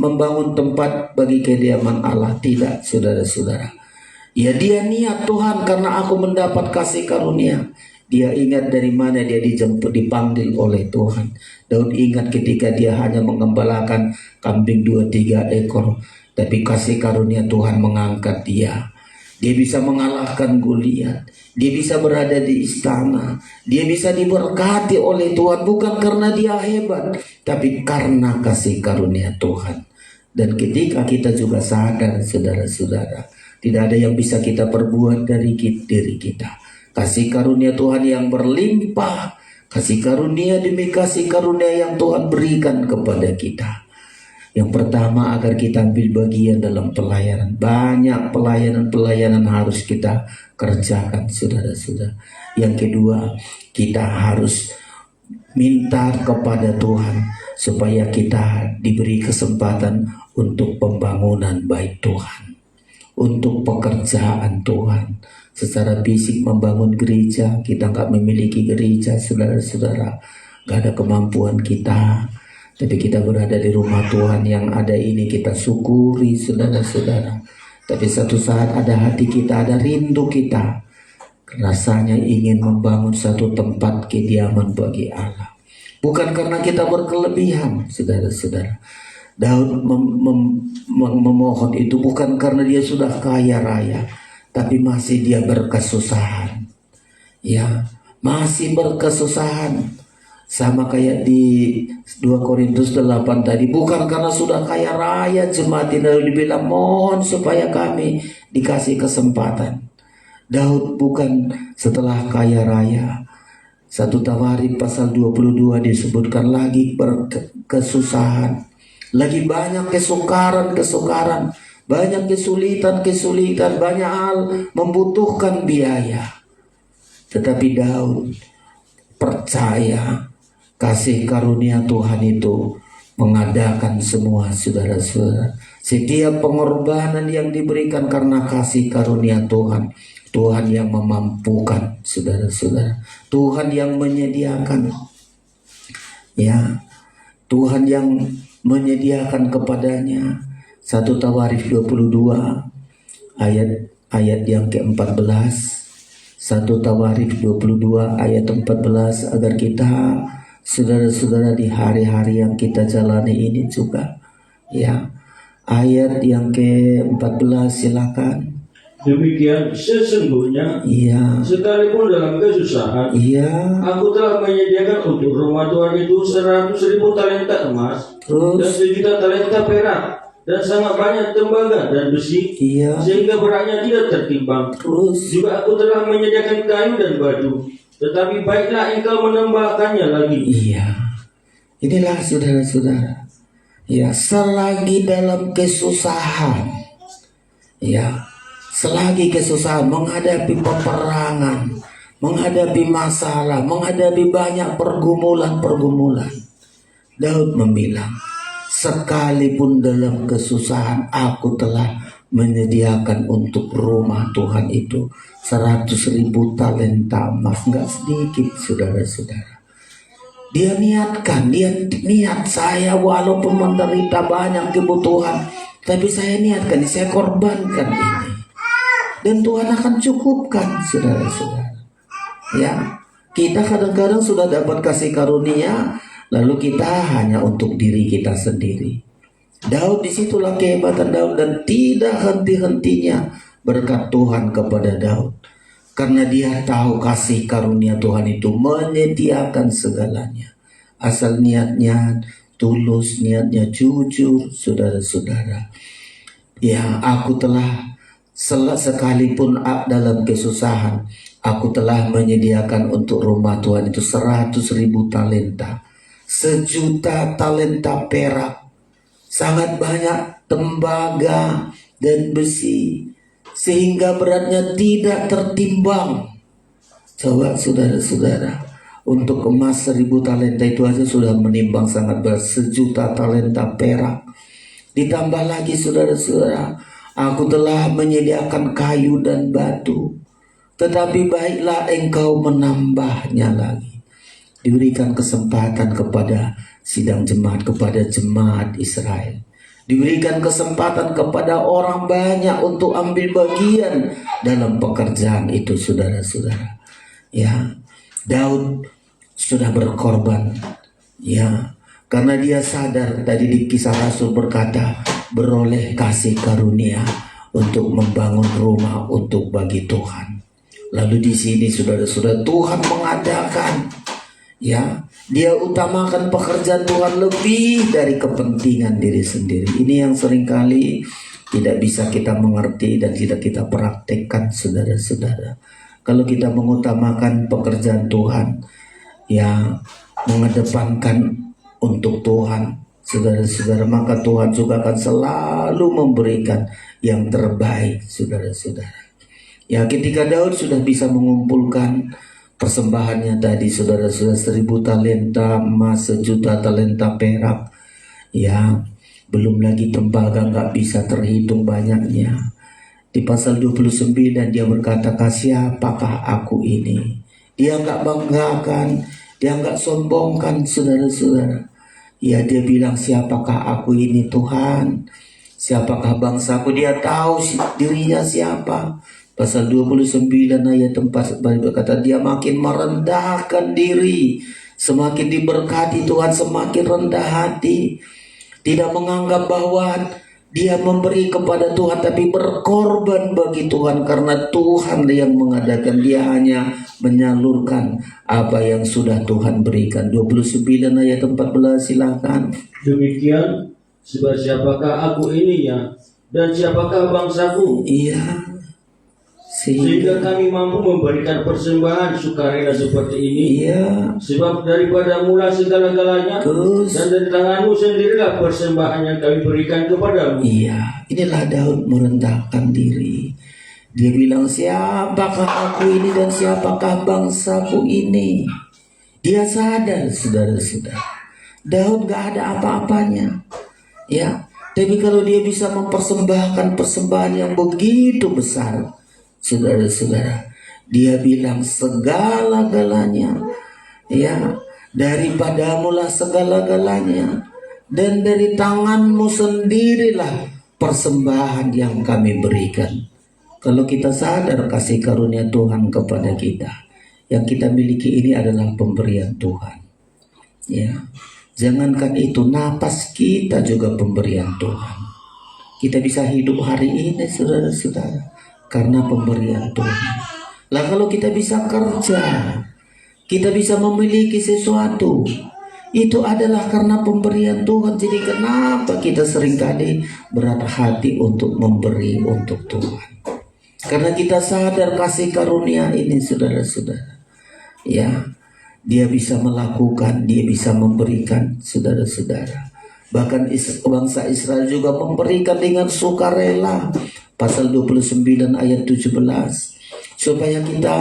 [SPEAKER 2] membangun tempat bagi kediaman Allah. Tidak, saudara-saudara. Ya, dia niat, Tuhan, karena aku mendapat kasih karunia. Dia ingat dari mana dia dipanggil oleh Tuhan. Daud ingat ketika dia hanya mengembalakan kambing 2-3 ekor, tapi kasih karunia Tuhan mengangkat dia. Dia bisa mengalahkan Goliat. Dia bisa berada di istana. Dia bisa diberkati oleh Tuhan, bukan karena dia hebat, tapi karena kasih karunia Tuhan. Dan ketika kita juga sadar, saudara-saudara, tidak ada yang bisa kita perbuat dari diri kita. Kasih karunia Tuhan yang berlimpah, kasih karunia demi kasih karunia yang Tuhan berikan kepada kita. Yang pertama, agar kita ambil bagian dalam pelayanan. Banyak pelayanan harus kita kerjakan, saudara-saudara. Yang kedua, kita harus minta kepada Tuhan supaya kita diberi kesempatan untuk pembangunan bait Tuhan, untuk pekerjaan Tuhan. Secara fisik membangun gereja, kita nggak memiliki gereja, saudara-saudara, nggak ada kemampuan kita, tapi kita berada di rumah Tuhan yang ada ini, kita syukuri, saudara-saudara. Tapi satu saat ada hati kita, ada rindu kita, rasanya ingin membangun satu tempat kediaman bagi Allah. Bukan karena kita berkelebihan, saudara-saudara. Daud memohon itu bukan karena dia sudah kaya raya, tapi masih dia berkesusahan. Ya, masih berkesusahan. Sama kayak di 2 Korintus 8 tadi, bukan karena sudah kaya raya jemaat ini lalu dibilang mohon supaya kami dikasih kesempatan. Daud bukan setelah kaya raya, 1 Tawarik pasal 22 disebutkan lagi berkesusahan, lagi banyak kesukaran, banyak kesulitan, banyak hal membutuhkan biaya. Tetapi Daud percaya kasih karunia Tuhan itu mengadakan semua, saudara-saudara. Setiap pengorbanan yang diberikan karena kasih karunia Tuhan, Tuhan yang memampukan, saudara-saudara. Tuhan yang menyediakan, ya, Tuhan yang menyediakan kepadanya. 1 Tawarik 22 ayat yang ke-14. 1 Tawarik 22 ayat 14, agar kita, saudara-saudara, di hari-hari yang kita jalani ini juga, ya, ayat yang ke-14 silakan.
[SPEAKER 1] Demikian sesungguhnya,
[SPEAKER 2] Iya,
[SPEAKER 1] sekalipun dalam kesusahan,
[SPEAKER 2] iya,
[SPEAKER 1] aku telah menyediakan untuk rumah Tuhan itu 100.000 talenta emas dan
[SPEAKER 2] terus,
[SPEAKER 1] 1.000.000 talenta perak dan sangat banyak tembaga dan besi,
[SPEAKER 2] iya,
[SPEAKER 1] sehingga beratnya tidak tertimbang.
[SPEAKER 2] terus,
[SPEAKER 1] Juga aku telah menyediakan kayu dan batu, tetapi baiklah engkau menambahkannya lagi.
[SPEAKER 2] iya. Inilah saudara-saudara, ya, selagi dalam kesusahan, ya, selagi kesusahan, menghadapi peperangan, menghadapi masalah, menghadapi banyak pergumulan, Daud membilang, sekalipun dalam kesusahan, aku telah menyediakan untuk rumah Tuhan itu 100.000 talenta emas. Nggak sedikit, saudara-saudara. Dia niat saya walaupun menderita banyak kebutuhan, tapi saya niatkan, saya korbankan ini. Dan Tuhan akan cukupkan, saudara-saudara. Ya, kita kadang-kadang sudah dapat kasih karunia, lalu kita hanya untuk diri kita sendiri. Daud, disitulah kehebatan Daud, dan tidak henti-hentinya berkat Tuhan kepada Daud. Karena dia tahu kasih karunia Tuhan itu menyediakan segalanya. Asal niatnya tulus, niatnya jujur, saudara-saudara. Ya, aku telah sekalipun dalam kesusahan, aku telah menyediakan untuk rumah Tuhan itu 100.000 talenta, 1.000.000 talenta perak, sangat banyak tembaga dan besi, sehingga beratnya tidak tertimbang. Coba saudara-saudara, untuk emas 1.000 talenta itu aja sudah menimbang sangat berat, 1.000.000 talenta perak. Ditambah lagi saudara-saudara, aku telah menyediakan kayu dan batu, tetapi baiklah engkau menambahnya lagi. Diberikan kesempatan kepada sidang jemaat, kepada jemaat Israel. Diberikan kesempatan kepada orang banyak untuk ambil bagian dalam pekerjaan itu, saudara-saudara. Ya, Daud sudah berkorban, ya, karena dia sadar, tadi di Kisah Rasul berkata, beroleh kasih karunia untuk membangun rumah untuk bagi Tuhan. Lalu di sini saudara-saudara, Tuhan mengadakan, ya, dia utamakan pekerjaan Tuhan lebih dari kepentingan diri sendiri. Ini yang seringkali tidak bisa kita mengerti dan tidak kita praktekkan, saudara-saudara. Kalau kita mengutamakan pekerjaan Tuhan, ya, mengedepankan untuk Tuhan, saudara-saudara, maka Tuhan juga akan selalu memberikan yang terbaik, saudara-saudara. Ya, ketika Daud sudah bisa mengumpulkan persembahannya tadi, saudara-saudara, 1.000 talenta emas, 1.000.000 talenta perak, ya, belum lagi tembaga, nggak bisa terhitung banyaknya. Di pasal 29 dia berkata, siapakah aku ini? Dia nggak banggakan, dia nggak sombongkan, saudara-saudara. Ya, dia bilang, siapakah aku ini Tuhan? Siapakah bangsaku? Dia tahu dirinya siapa. Pasal 29 ayat 4 berkata, dia makin merendahkan diri, semakin diberkati Tuhan semakin rendah hati. Tidak menganggap bahwa dia memberi kepada Tuhan, tapi berkorban bagi Tuhan, karena Tuhan yang mengadakan. Dia hanya menyalurkan apa yang sudah Tuhan berikan. 29 ayat 14 silakan.
[SPEAKER 1] Demikian, sebab siapakah aku ini ya, dan siapakah bangsaku?
[SPEAKER 2] Iya,
[SPEAKER 1] sehingga kami mampu memberikan persembahan sukarela seperti ini.
[SPEAKER 2] Iya.
[SPEAKER 1] Sebab daripada mula segala-galanya,
[SPEAKER 2] Terus.
[SPEAKER 1] dan dari tanganmu sendirilah persembahan yang kami berikan kepadamu.
[SPEAKER 2] Iya, inilah Daud merendahkan diri. Dia bilang, siapakah aku ini dan siapakah bangsaku ini? Dia sadar, saudara-saudara, Daud gak ada apa-apanya. Ya, tapi kalau dia bisa mempersembahkan persembahan yang begitu besar, saudara-saudara, dia bilang segala-galanya, ya, daripadamulah segala-galanya, dan dari tanganmu sendirilah persembahan yang kami berikan. Kalau kita sadar kasih karunia Tuhan kepada kita, yang kita miliki ini adalah pemberian Tuhan. Ya, jangankan itu, napas kita juga pemberian Tuhan. Kita bisa hidup hari ini, saudara-saudara, karena pemberian Tuhan. Lah kalau kita bisa kerja, kita bisa memiliki sesuatu, itu adalah karena pemberian Tuhan. Jadi kenapa kita seringkali berat hati untuk memberi untuk Tuhan? Karena kita sadar kasih karunia ini, saudara-saudara. Ya, dia bisa melakukan, dia bisa memberikan, saudara-saudara. Bahkan bangsa Israel juga memberikan dengan sukarela. Pasal 29 ayat 17. Supaya kita,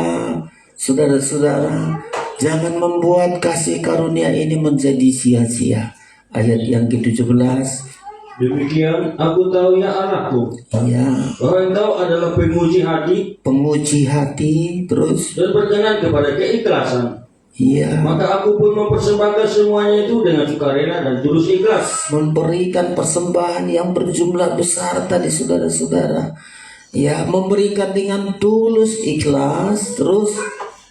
[SPEAKER 2] saudara-saudara, jangan membuat kasih karunia ini menjadi sia-sia. Ayat yang ke-17.
[SPEAKER 1] Demikian aku tahu ya anakku,
[SPEAKER 2] Ya,
[SPEAKER 1] bahwa engkau adalah penguji hati
[SPEAKER 2] terus.
[SPEAKER 1] dan berkenan kepada keikhlasan.
[SPEAKER 2] Iya,
[SPEAKER 1] Maka aku pun mempersembahkan semuanya itu dengan sukarela dan tulus ikhlas.
[SPEAKER 2] memberikan persembahan yang berjumlah besar tadi, saudara-saudara. Ya, memberikan dengan tulus ikhlas, terus.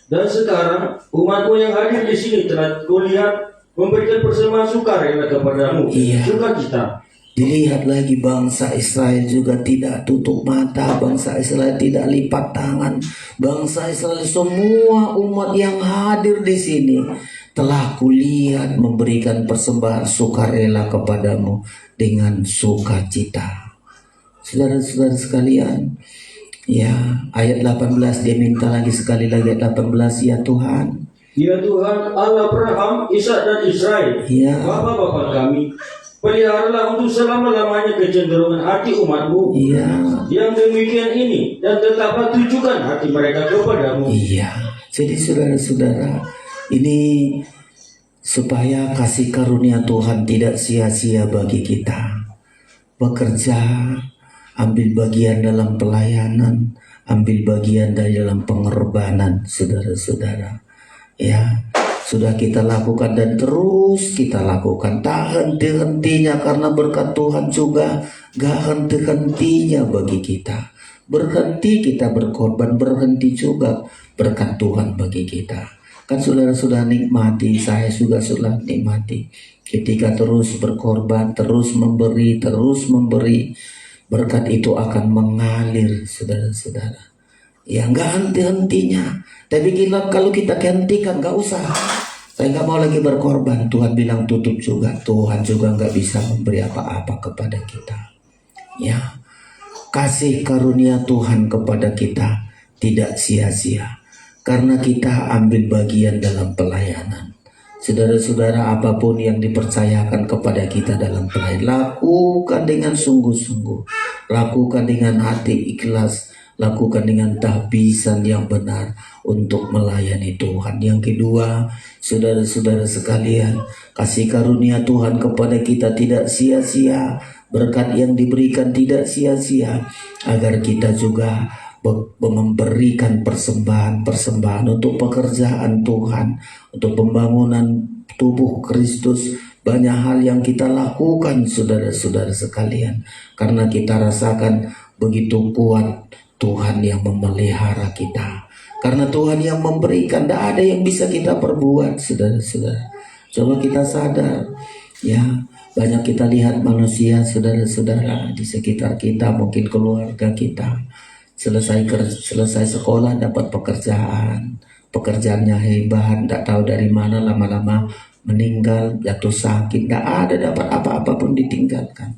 [SPEAKER 1] Dan sekarang umatmu yang hadir di sini telah kulihat memberikan persembahan sukarela kepadamu.
[SPEAKER 2] Iya.
[SPEAKER 1] Sukacita.
[SPEAKER 2] Dilihat lagi bangsa Israel juga tidak tutup mata, bangsa Israel tidak lipat tangan. Bangsa Israel, semua umat yang hadir di sini telah kulihat memberikan persembahan sukarela kepadamu dengan sukacita. Saudara-saudara sekalian, ya, ayat 18 dia minta lagi sekali lagi, ayat 18, ya Tuhan.
[SPEAKER 1] Ya Tuhan Allah Abraham, Ishak dan Israel,
[SPEAKER 2] Ya.
[SPEAKER 1] Bapak-bapak kami, peliharalah untuk selama-lamanya kecenderungan hati umatmu
[SPEAKER 2] Iya.
[SPEAKER 1] yang demikian ini, dan tetaplah tujukan hati mereka kepadamu.
[SPEAKER 2] Iya. Jadi saudara-saudara, ini supaya kasih karunia Tuhan tidak sia-sia bagi kita. Bekerja, ambil bagian dalam pelayanan, ambil bagian dari dalam pengorbanan, saudara-saudara. Ya, sudah kita lakukan dan terus kita lakukan, tak henti-hentinya, karena berkat Tuhan juga gak henti-hentinya bagi kita. Berhenti kita berkorban, berhenti juga berkat Tuhan bagi kita. Kan saudara sudah nikmati, saya juga sudah nikmati ketika terus berkorban, terus memberi, berkat itu akan mengalir, saudara-saudara. Ya, nggak henti-hentinya. Tapi kalau kita hentikan, nggak usah. Saya nggak mau lagi berkorban. Tuhan bilang tutup juga. Tuhan juga nggak bisa memberi apa-apa kepada kita. Ya, kasih karunia Tuhan kepada kita tidak sia-sia, karena kita ambil bagian dalam pelayanan. Saudara-saudara, apapun yang dipercayakan kepada kita dalam pelayanan, lakukan dengan sungguh-sungguh, lakukan dengan hati ikhlas, lakukan dengan tahbisan yang benar untuk melayani Tuhan. Yang kedua, saudara-saudara sekalian, kasih karunia Tuhan kepada kita tidak sia-sia, berkat yang diberikan tidak sia-sia, agar kita juga memberikan persembahan untuk pekerjaan Tuhan, untuk pembangunan tubuh Kristus. Banyak hal yang kita lakukan, saudara-saudara sekalian, karena kita rasakan begitu kuat Tuhan yang memelihara kita. Karena Tuhan yang memberikan, tidak ada yang bisa kita perbuat, saudara-saudara. Coba kita sadar, ya, banyak kita lihat manusia, saudara-saudara, di sekitar kita, mungkin keluarga kita, selesai sekolah dapat pekerjaannya hebat, tidak tahu dari mana, lama-lama meninggal, jatuh sakit, tidak ada dapat apa-apa pun ditinggalkan.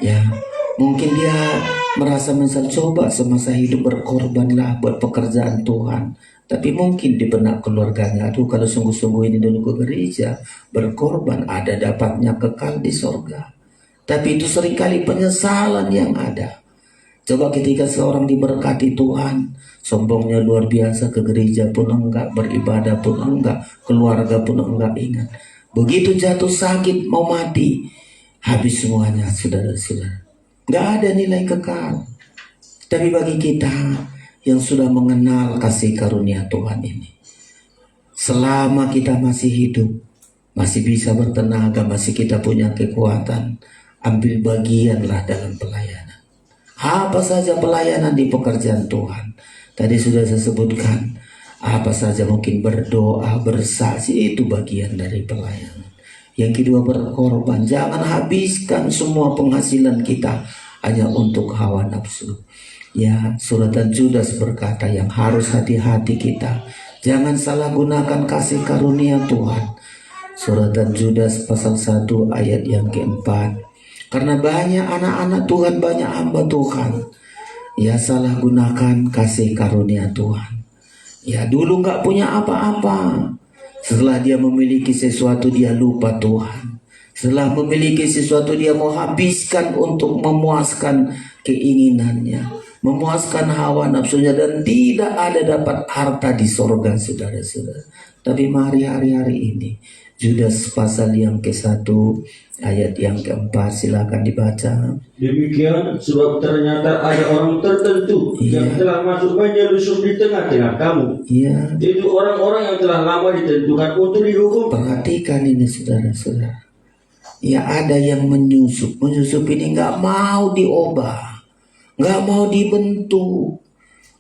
[SPEAKER 2] Ya, mungkin dia merasa menyesal. Coba semasa hidup berkorbanlah buat pekerjaan Tuhan. Tapi mungkin di benak keluarganya, aduh kalau sungguh-sungguh ini dulu ke gereja, berkorban, ada dapatnya kekal di sorga. Tapi itu seringkali penyesalan yang ada. Coba ketika seorang diberkati Tuhan, sombongnya luar biasa, ke gereja pun enggak, beribadah pun enggak, keluarga pun enggak ingat. Begitu jatuh sakit mau mati, habis semuanya, saudara-saudara. Enggak ada nilai kekal. Tapi bagi kita yang sudah mengenal kasih karunia Tuhan ini, selama kita masih hidup, masih bisa bertenaga, masih kita punya kekuatan, ambil bagianlah dalam pelayanan. Apa saja pelayanan di pekerjaan Tuhan. Tadi sudah saya sebutkan, apa saja mungkin berdoa, bersaksi, itu bagian dari pelayanan. Yang kedua, berkorban. Jangan habiskan semua penghasilan kita hanya untuk hawa nafsu. Ya, Suratan Judas berkata yang harus hati-hati kita. Jangan salah gunakan kasih karunia Tuhan. Suratan Judas pasal 1 ayat yang keempat. Karena banyak anak-anak Tuhan, banyak hamba Tuhan, ya salah gunakan kasih karunia Tuhan. Ya dulu nggak punya apa-apa. Setelah dia memiliki sesuatu, dia lupa Tuhan. Setelah memiliki sesuatu, dia mau habiskan untuk memuaskan keinginannya, memuaskan hawa nafsunya, dan tidak ada dapat harta di sorga, saudara-saudara. Tapi mari hari-hari ini, Judas pasal yang ke-1 ayat yang keempat, silakan dibaca.
[SPEAKER 1] Demikian sebab ternyata ada orang tertentu yang telah masuk menyelusup di tengah-tengah kamu. Itu orang-orang yang telah lama ditentukan untuk dihukum.
[SPEAKER 2] Perhatikan ini saudara-saudara. Ya ada yang menyusup ini nggak mau diubah, nggak mau dibentuk,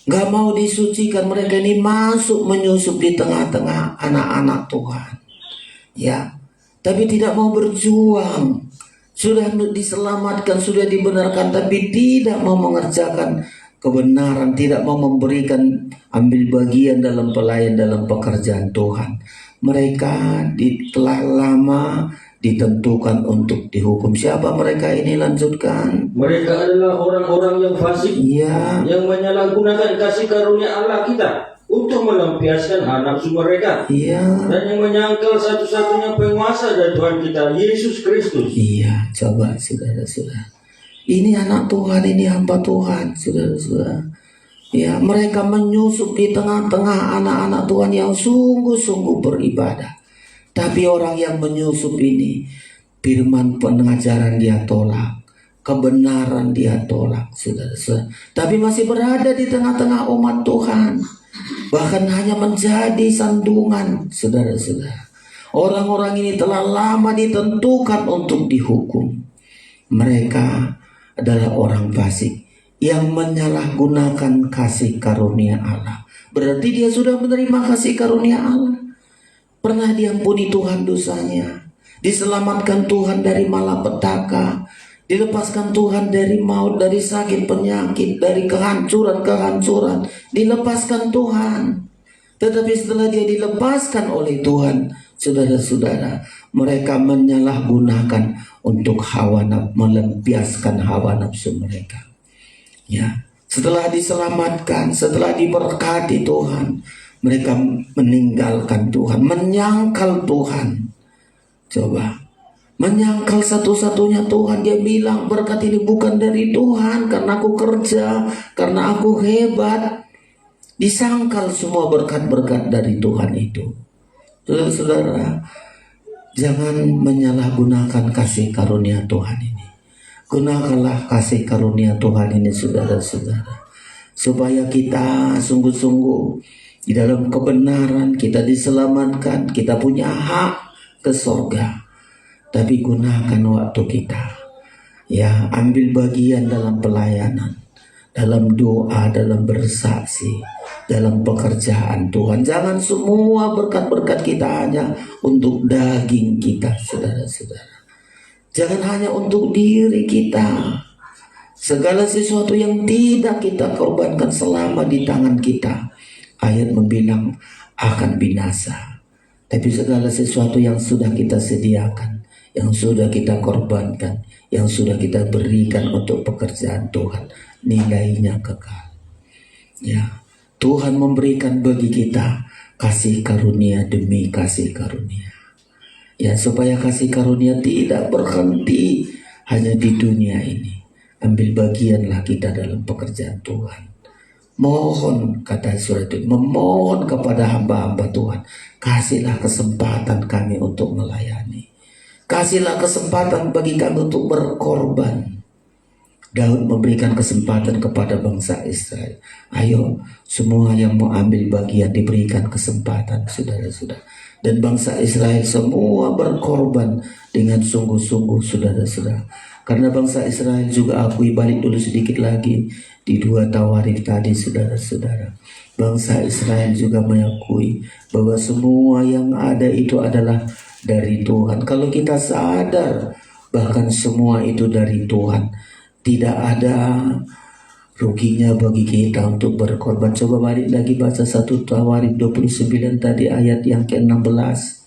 [SPEAKER 2] nggak mau disucikan. Mereka ini masuk menyusup di tengah-tengah anak-anak Tuhan. Ya, tapi tidak mau berjuang. Sudah diselamatkan, sudah dibenarkan, tapi tidak mau mengerjakan kebenaran, tidak mau memberikan ambil bagian dalam pelayan dalam pekerjaan Tuhan. Mereka telah lama ditentukan untuk dihukum. Siapa mereka ini? Lanjutkan.
[SPEAKER 1] Mereka adalah orang-orang yang fasik, yang menyalahgunakan kasih karunia Allah kita untuk melampiaskan nafsu mereka, dan yang menyangkal satu-satunya penguasa dari Tuhan kita, Yesus Kristus.
[SPEAKER 2] Coba saudara-saudara, ini anak Tuhan, ini hamba Tuhan, saudara-saudara. Mereka menyusup di tengah-tengah anak-anak Tuhan yang sungguh-sungguh beribadah. Tapi orang yang menyusup ini, firman pengajaran dia tolak, kebenaran dia tolak, saudara-saudara. Tapi masih berada di tengah-tengah umat Tuhan. Bahkan hanya menjadi sandungan, saudara-saudara. Orang-orang ini telah lama ditentukan untuk dihukum. Mereka adalah orang fasik yang menyalahgunakan kasih karunia Allah. Berarti dia sudah menerima kasih karunia Allah. Pernah diampuni Tuhan dosanya, diselamatkan Tuhan dari malapetaka, dilepaskan Tuhan dari maut, dari sakit penyakit, dari kehancuran, dilepaskan Tuhan. Tetapi setelah dia dilepaskan oleh Tuhan, saudara-saudara, mereka menyalahgunakan untuk melampiaskan hawa nafsu mereka. Setelah diselamatkan, setelah diberkati Tuhan, mereka meninggalkan Tuhan, menyangkal Tuhan. Coba, menyangkal satu-satunya Tuhan. Dia bilang berkat ini bukan dari Tuhan, karena aku kerja, karena aku hebat. Disangkal semua berkat-berkat dari Tuhan itu. Saudara-saudara, jangan menyalahgunakan kasih karunia Tuhan ini. Gunakanlah kasih karunia Tuhan ini, saudara-saudara, supaya kita sungguh-sungguh di dalam kebenaran, kita diselamatkan, kita punya hak ke sorga. Tapi gunakan waktu kita, ambil bagian dalam pelayanan, dalam doa, dalam bersaksi, dalam pekerjaan Tuhan. Jangan semua berkat-berkat kita hanya untuk daging kita, saudara-saudara. Jangan hanya untuk diri kita. Segala sesuatu yang tidak kita korbankan selama di tangan kita, ayat membilang akan binasa. Tapi segala sesuatu yang sudah kita sediakan, yang sudah kita korbankan, yang sudah kita berikan untuk pekerjaan Tuhan, nilainya kekal. Ya, Tuhan memberikan bagi kita kasih karunia demi kasih karunia. Ya, supaya kasih karunia tidak berhenti hanya di dunia ini. Ambil bagianlah kita dalam pekerjaan Tuhan. Mohon, kata surat itu, memohon kepada hamba-hamba Tuhan, kasihlah kesempatan kami untuk melayani. Kasihlah kesempatan bagi kami untuk berkorban. Daud memberikan kesempatan kepada bangsa Israel. Ayo, semua yang mau ambil bagian diberikan kesempatan, saudara-saudara. Dan bangsa Israel semua berkorban dengan sungguh-sungguh, saudara-saudara. Karena bangsa Israel juga akui, balik dulu sedikit lagi di 2 Tawarikh tadi, saudara-saudara. Bangsa Israel juga mengakui bahwa semua yang ada itu adalah dari Tuhan. Kalau kita sadar bahkan semua itu dari Tuhan, tidak ada ruginya bagi kita untuk berkorban. Coba balik lagi baca 1 Tawarikh 29 tadi ayat yang ke-16.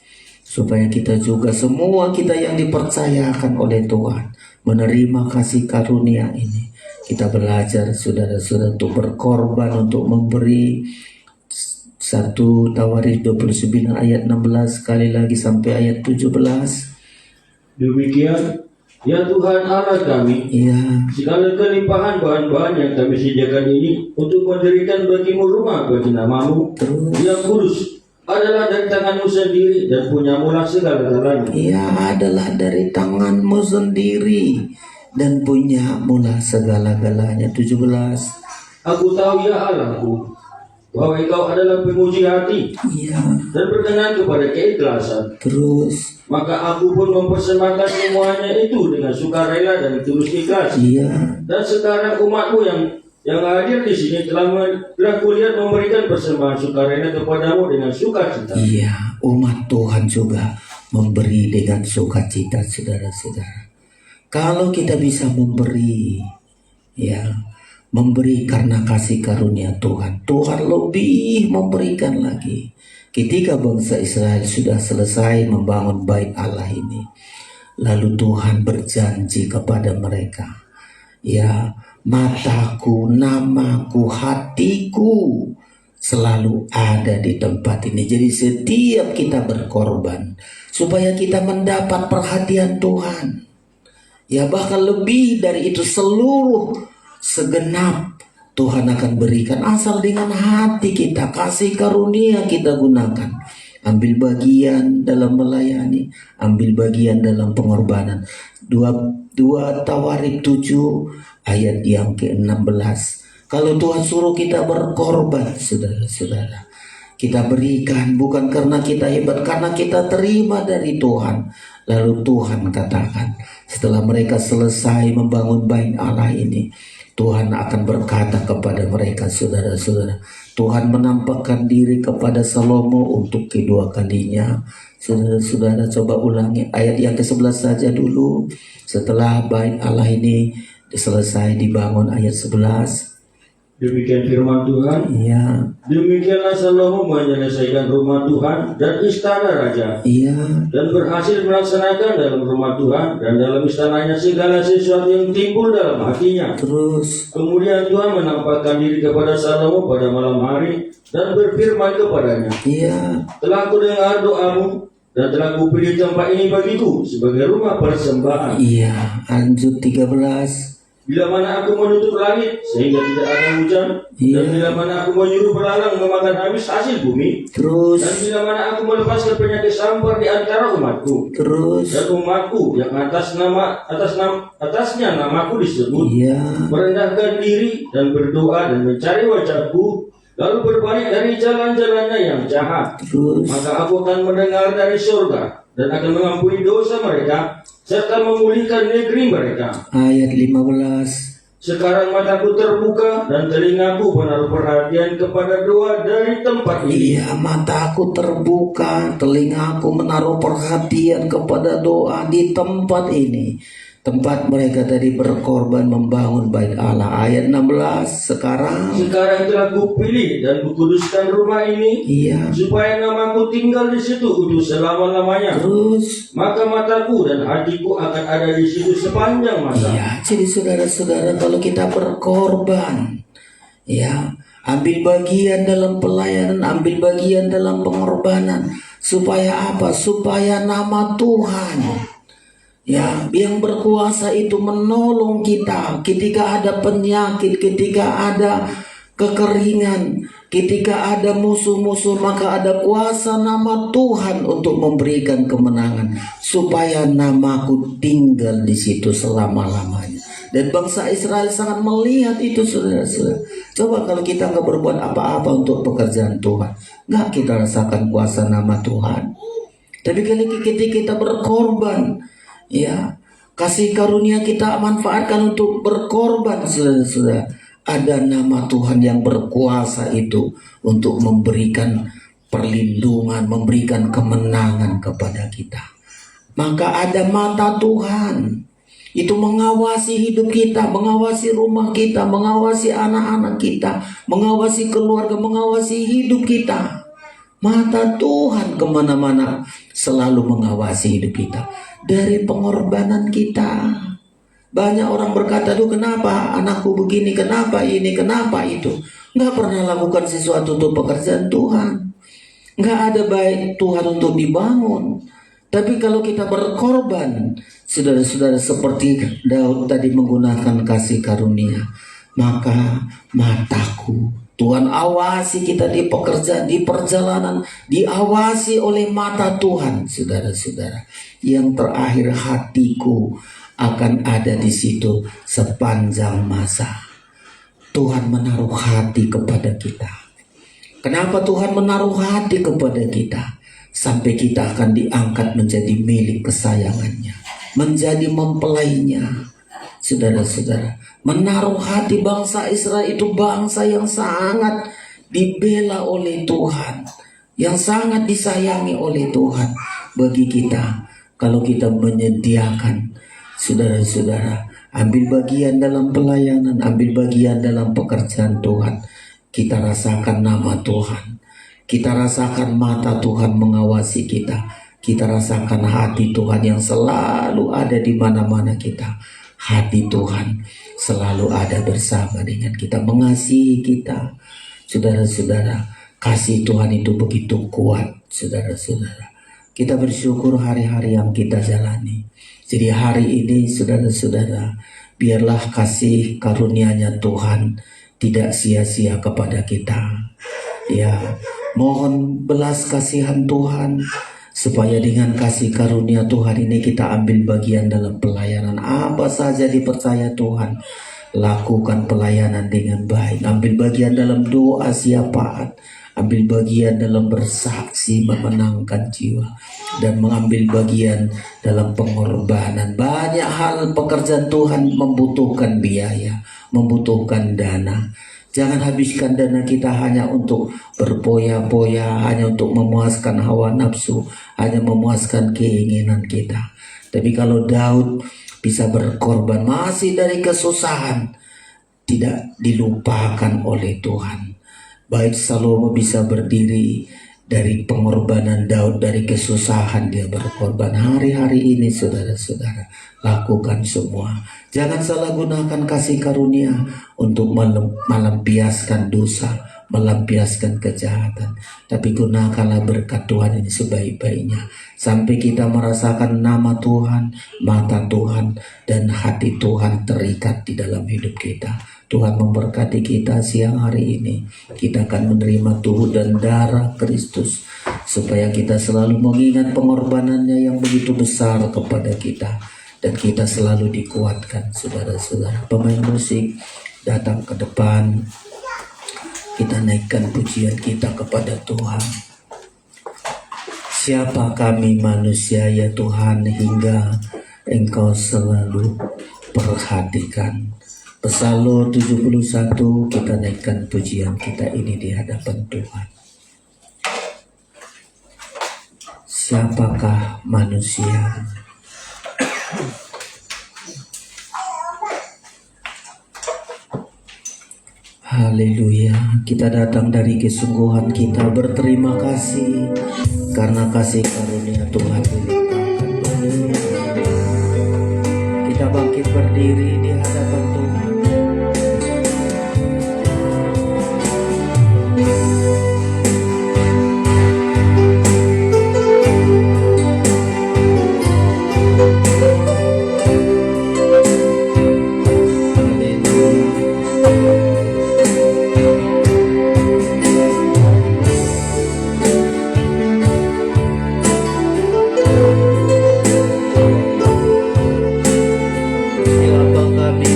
[SPEAKER 2] Supaya kita juga, semua kita yang dipercayakan oleh Tuhan, menerima kasih karunia ini. Kita belajar, saudara-saudara, untuk berkorban, untuk memberi. 1 Tawarikh 29 ayat 16 sekali lagi sampai ayat 17.
[SPEAKER 1] Demikian, ya Tuhan Allah kami,
[SPEAKER 2] Iya,
[SPEAKER 1] segala kelimpahan bahan-bahan yang kami sediakan ini untuk mendirikan bagimu rumah bagi namamu
[SPEAKER 2] terus.
[SPEAKER 1] yang kudus adalah dari tanganmu sendiri dan punyamu lah segala-galanya.
[SPEAKER 2] Ia adalah dari tanganmu sendiri dan punyamu lah segala-galanya. 17.
[SPEAKER 1] Aku tahu ya Allahku, bahwa engkau adalah penguji hati
[SPEAKER 2] Iya,
[SPEAKER 1] dan berkenan kepada keikhlasan.
[SPEAKER 2] terus.
[SPEAKER 1] Maka aku pun mempersembahkan semuanya itu dengan sukarela dan tulus ikhlas.
[SPEAKER 2] Iya,
[SPEAKER 1] Dan sekarang umatmu yang hadir di sini telah kulihat memberikan persembahan sukarela kepadamu dengan sukacita.
[SPEAKER 2] iya, umat Tuhan juga memberi dengan sukacita, saudara-saudara. Kalau kita bisa memberi, ya, memberi karena kasih karunia Tuhan, Tuhan lebih memberikan lagi. Ketika bangsa Israel sudah selesai membangun bait Allah ini, lalu Tuhan berjanji kepada mereka, ya, mataku, namaku, hatiku selalu ada di tempat ini. Jadi setiap kita berkorban supaya kita mendapat perhatian Tuhan, ya, bahkan lebih dari itu, seluruh segenap Tuhan akan berikan, asal dengan hati kita, kasih karunia kita gunakan. Ambil bagian dalam melayani, ambil bagian dalam pengorbanan. 2 Tawarikh 7 ayat yang ke-16. Kalau Tuhan suruh kita berkorban, saudara-saudara, kita berikan bukan karena kita hebat, karena kita terima dari Tuhan. Lalu Tuhan katakan, setelah mereka selesai membangun bait Allah ini, Tuhan akan berkata kepada mereka, saudara-saudara, Tuhan menampakkan diri kepada Salomo untuk kedua kalinya. Saudara-saudara, coba ulangi ayat yang ke-11 saja dulu. Setelah bait Allah ini selesai dibangun, ayat 11.
[SPEAKER 1] Demikian firman Tuhan.
[SPEAKER 2] Iya,
[SPEAKER 1] Demikianlah Salomo menyelesaikan rumah Tuhan dan istana raja,
[SPEAKER 2] iya,
[SPEAKER 1] dan berhasil melaksanakan dalam rumah Tuhan dan dalam istananya segala sesuatu yang timbul dalam hatinya.
[SPEAKER 2] terus.
[SPEAKER 1] Kemudian Tuhan menampakkan diri kepada Salomo pada malam hari dan berfirman kepadanya,
[SPEAKER 2] Iya,
[SPEAKER 1] telah kudengar doamu dan telah kupilih tempat ini bagiku sebagai rumah persembahan.
[SPEAKER 2] iya, lanjut 13.
[SPEAKER 1] Bila mana aku menutup langit sehingga tidak ada hujan,
[SPEAKER 2] Iya.
[SPEAKER 1] dan bila mana aku menyuruh belalang memakan habis hasil bumi, dan
[SPEAKER 2] Terus,
[SPEAKER 1] bila mana aku melepaskan penyakit sampar di antara umatku,
[SPEAKER 2] terus.
[SPEAKER 1] dan umatku yang atasnya namaku disebut,
[SPEAKER 2] Iya,
[SPEAKER 1] merendahkan diri dan berdoa dan mencari wajahku, lalu berbalik dari jalan-jalannya yang jahat,
[SPEAKER 2] terus.
[SPEAKER 1] maka aku akan mendengar dari surga dan akan mengampuni dosa mereka serta memulihkan negeri mereka.
[SPEAKER 2] Ayat 15.
[SPEAKER 1] Sekarang mataku terbuka dan telingaku menaruh perhatian kepada doa dari tempat ini.
[SPEAKER 2] Iya, mataku terbuka, telingaku menaruh perhatian kepada doa di tempat ini. tempat mereka tadi berkorban membangun bait Allah. Ayat 16, sekarang
[SPEAKER 1] telah kupilih dan kukuduskan rumah ini,
[SPEAKER 2] iya,
[SPEAKER 1] supaya namaku tinggal di situ kudus selama-lamanya.
[SPEAKER 2] terus
[SPEAKER 1] Maka mataku dan hatiku akan ada di situ sepanjang masa.
[SPEAKER 2] iya. Jadi saudara-saudara, kalau kita berkorban, ya, ambil bagian dalam pelayanan, ambil bagian dalam pengorbanan, supaya apa? Supaya nama Tuhan, ya, yang berkuasa itu menolong kita ketika ada penyakit, ketika ada kekeringan, ketika ada musuh-musuh, maka ada kuasa nama Tuhan untuk memberikan kemenangan, supaya namaku tinggal di situ selama-lamanya. Dan bangsa Israel sangat melihat itu, saudara-saudara. Coba kalau kita nggak berbuat apa-apa untuk pekerjaan Tuhan, nggak kita rasakan kuasa nama Tuhan. Tapi ketika kita berkorban, ya, kasih karunia kita manfaatkan untuk berkorban, saudara-saudara, ada nama Tuhan yang berkuasa itu untuk memberikan perlindungan, memberikan kemenangan kepada kita. Maka ada mata Tuhan itu mengawasi hidup kita, mengawasi rumah kita, mengawasi anak-anak kita, mengawasi keluarga, mengawasi hidup kita. Mata Tuhan kemana-mana selalu mengawasi hidup kita dari pengorbanan kita. Banyak orang berkata, "Duh, kenapa anakku begini, kenapa ini, kenapa itu?" Nggak pernah lakukan sesuatu untuk pekerjaan Tuhan. Nggak ada baik Tuhan untuk dibangun. Tapi kalau kita berkorban, saudara-saudara, seperti Daud tadi menggunakan kasih karunia, maka mataku, Tuhan awasi kita di pekerjaan, di perjalanan, diawasi oleh mata Tuhan, saudara-saudara. Yang terakhir, hatiku akan ada di situ sepanjang masa. Tuhan menaruh hati kepada kita. Kenapa Tuhan menaruh hati kepada kita? Sampai kita akan diangkat menjadi milik kesayangannya, menjadi mempelainya. Saudara-saudara, menaruh hati bangsa Israel itu bangsa yang sangat dibela oleh Tuhan, yang sangat disayangi oleh Tuhan. Bagi kita, kalau kita menyediakan, saudara-saudara, ambil bagian dalam pelayanan, ambil bagian dalam pekerjaan Tuhan, kita rasakan nama Tuhan, kita rasakan mata Tuhan mengawasi kita, kita rasakan hati Tuhan yang selalu ada di mana-mana kita. Hati Tuhan selalu ada bersama dengan kita, mengasihi kita. Saudara-saudara, kasih Tuhan itu begitu kuat, saudara-saudara. Kita bersyukur hari-hari yang kita jalani. Jadi hari ini, saudara-saudara, biarlah kasih karunia-Nya Tuhan tidak sia-sia kepada kita. Ya, mohon belas kasihan Tuhan, supaya dengan kasih karunia Tuhan ini kita ambil bagian dalam pelayanan. Apa saja dipercaya Tuhan, lakukan pelayanan dengan baik. Ambil bagian dalam doa syafaat, ambil bagian dalam bersaksi memenangkan jiwa, dan mengambil bagian dalam pengorbanan. Banyak hal pekerjaan Tuhan membutuhkan biaya, membutuhkan dana. Jangan habiskan dana kita hanya untuk berpoya-poya, hanya untuk memuaskan hawa nafsu, hanya memuaskan keinginan kita. Tapi kalau Daud bisa berkorban masih dari kesusahan, tidak dilupakan oleh Tuhan. Baik Salomo bisa berdiri dari pengorbanan Daud, dari kesusahan dia berkorban. Hari-hari ini saudara-saudara, lakukan semua. Jangan salah gunakan kasih karunia untuk melampiaskan dosa, melampiaskan kejahatan. Tapi gunakanlah berkat Tuhan ini sebaik-baiknya, sampai kita merasakan nama Tuhan, mata Tuhan, dan hati Tuhan terikat di dalam hidup kita. Tuhan memberkati kita siang hari ini. Kita akan menerima tubuh dan darah Kristus, supaya kita selalu mengingat pengorbanannya yang begitu besar kepada kita, dan kita selalu dikuatkan. Saudara-saudara, pemain musik datang ke depan, kita naikkan pujian kita kepada Tuhan. Siapa kami manusia ya Tuhan, hingga Engkau selalu perhatikan. Psalm 71, kita naikkan pujian kita ini di hadapan Tuhan. Siapakah manusia? Haleluya, kita datang dari kesungguhan kita berterima kasih karena kasih karunia Tuhan dilimpahkan bagi kami. Kita bangkit berdiri di hadapan Tuhan. Siapa kami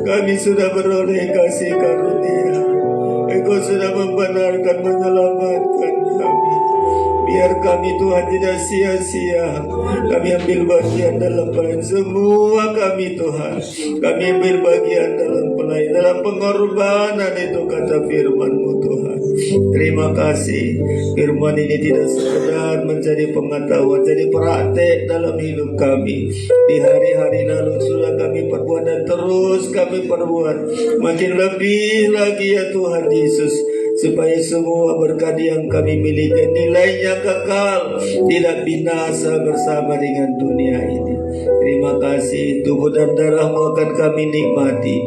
[SPEAKER 3] Kami sudah beroleh kasih karunia. Engkau sudah membenarkan, menyelamatkan kami. Biar kami Tuhan tidak sia-sia. Kami ambil bagian dalam pelayanan. Semua kami Tuhan. Kami ambil bagian dalam pelayanan, dalam pengorbanan itu kata firman-Mu Tuhan. Terima kasih. Firman ini tidak sekedar menjadi pengetahuan, jadi praktek dalam hidup kami. Di hari-hari lalu sudah kami perbuat dan terus kami perbuat. Makin lebih lagi ya Tuhan Yesus, supaya semua berkat yang kami miliki nilainya kekal, tidak binasa bersama dengan dunia ini. Terima kasih. Tubuh dan darah-Mu akan kami nikmati.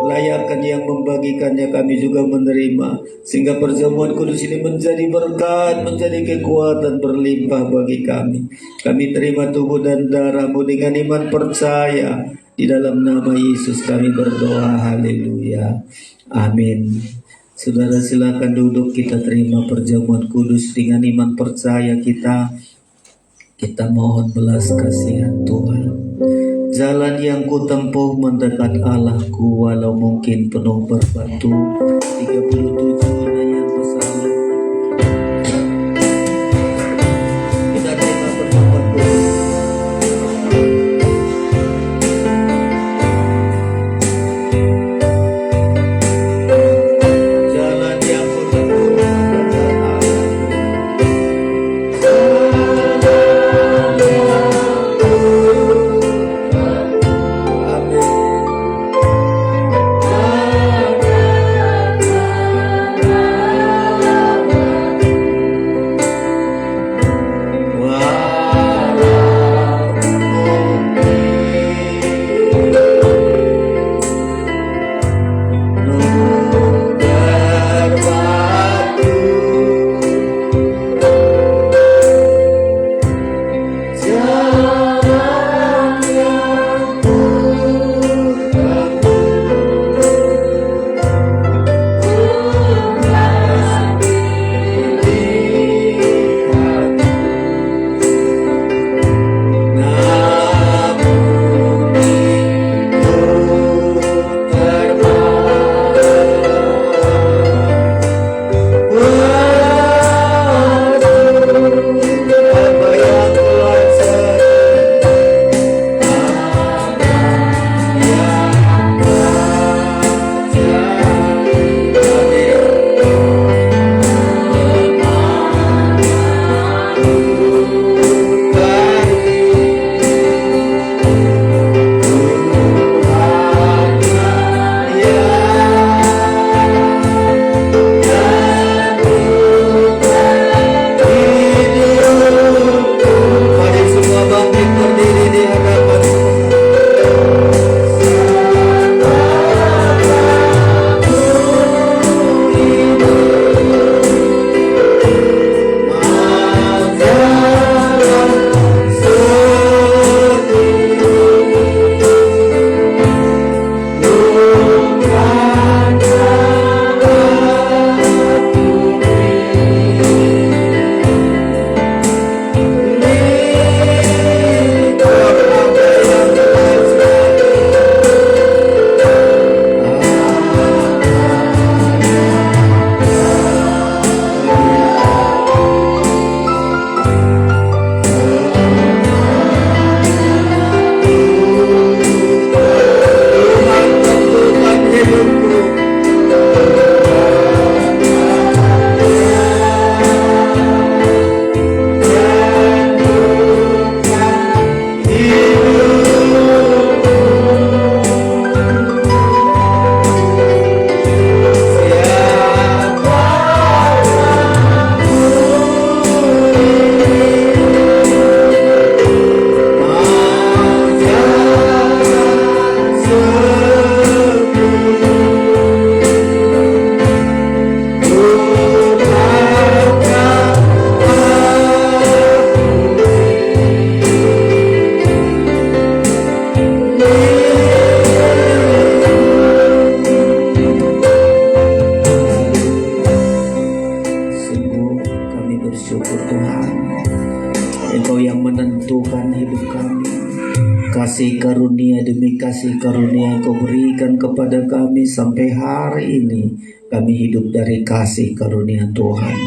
[SPEAKER 3] Layakkan yang membagikannya kami juga menerima, sehingga perjamuan kudus ini menjadi berkat, menjadi kekuatan berlimpah bagi kami. Kami terima tubuh dan darah-Mu dengan iman percaya. Di dalam nama Yesus kami berdoa. Haleluya. Amin. Saudara silakan duduk, kita terima perjamuan kudus dengan iman percaya kita mohon belas kasihan Tuhan. Jalan yang ku tempuh mendekat Allahku, walau mungkin penuh berbatu. 37 ayat Psalm. Kita terima perjamuan kudus.
[SPEAKER 4] Jalan
[SPEAKER 2] yang menentukan hidup kami. Kasih karunia demi kasih karunia Engkau berikan kepada kami sampai hari ini. Kami hidup dari kasih karunia Tuhan,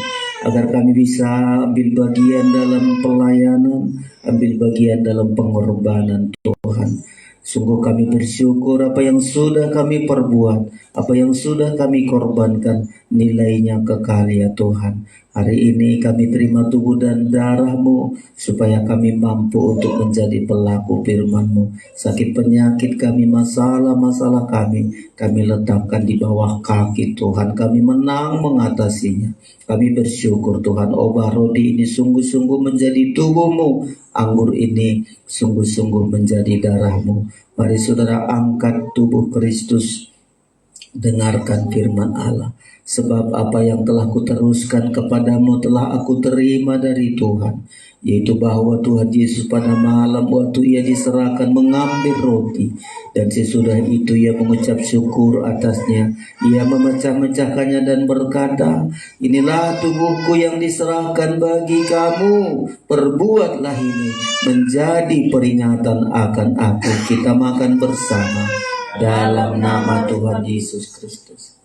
[SPEAKER 2] agar kami bisa ambil bagian dalam pelayanan, ambil bagian dalam pengorbanan Tuhan. Sungguh kami bersyukur apa yang sudah kami perbuat, apa yang sudah kami korbankan, nilainya kekal ya Tuhan. Hari ini kami terima tubuh dan darah-Mu supaya kami mampu untuk menjadi pelaku firman-Mu. Sakit penyakit kami, masalah-masalah kami letakkan di bawah kaki Tuhan. Kami menang mengatasinya. Kami bersyukur Tuhan, obah roti ini sungguh-sungguh menjadi tubuh-Mu, anggur ini sungguh-sungguh menjadi darah-Mu. Mari saudara angkat tubuh Kristus, dengarkan firman Allah. Sebab apa yang telah kuteruskan kepadamu telah aku terima dari Tuhan, yaitu bahwa Tuhan Yesus pada malam waktu ia diserahkan mengambil roti, dan sesudah itu ia mengucap syukur atasnya. Ia memecah-mecahkannya dan berkata, inilah tubuhku yang diserahkan bagi kamu, perbuatlah ini menjadi peringatan akan aku. Kita makan bersama dalam nama Tuhan Yesus Kristus.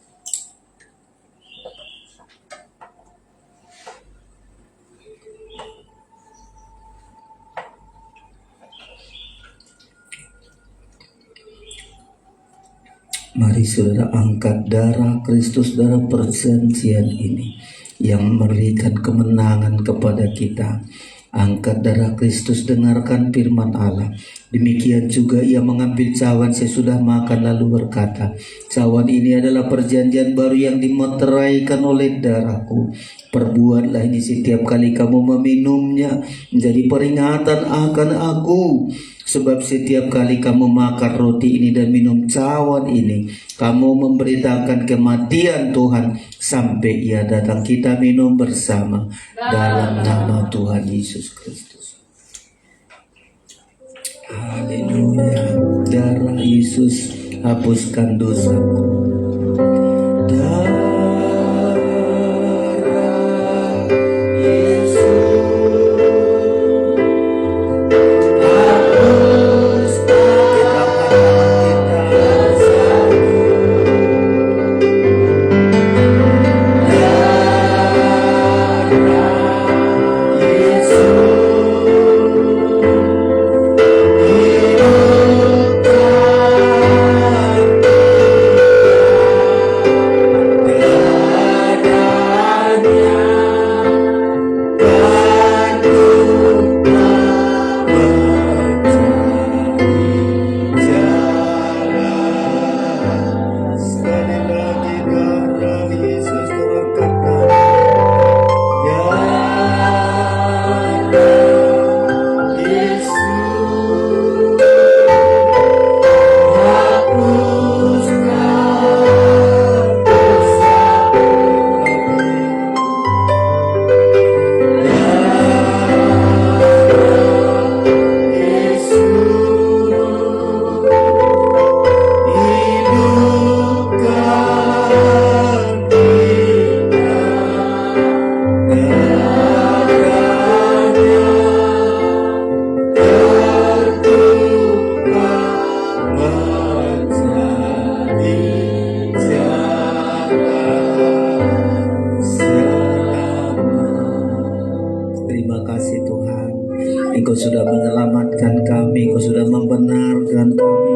[SPEAKER 2] Mari saudara angkat darah Kristus, darah perjanjian ini yang memberikan kemenangan kepada kita. Angkat darah Kristus, dengarkan firman Allah. Demikian juga ia mengambil cawan sesudah makan lalu berkata, cawan ini adalah perjanjian baru yang dimeteraikan oleh darahku. Perbuatlah ini setiap kali kamu meminumnya menjadi peringatan akan aku. Sebab setiap kali kamu makan roti ini dan minum cawan ini, kamu memberitakan kematian Tuhan sampai ia datang. Kita minum bersama dalam nama Tuhan Yesus Kristus. Haleluya. Darah Yesus hapuskan dosaku. Darah Yesus Engkau sudah menyelamatkan kami, Engkau sudah membenarkan kami,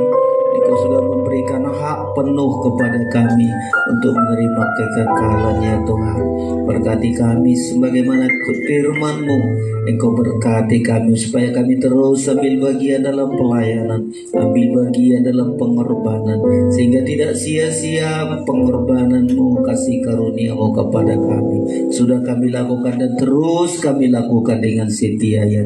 [SPEAKER 2] Engkau sudah memberikan hak penuh kepada kami untuk menerima kekekalan ya Tuhan. Berkati kami sebagaimana firman-Mu, Engkau berkati kami supaya kami terus ambil bagian dalam pelayanan, ambil bagian dalam pengorbanan, sehingga tidak sia-sia pengorbanan-Mu, kasih karunia-Mu kepada kami. Sudah kami lakukan dan terus kami lakukan dengan setia ya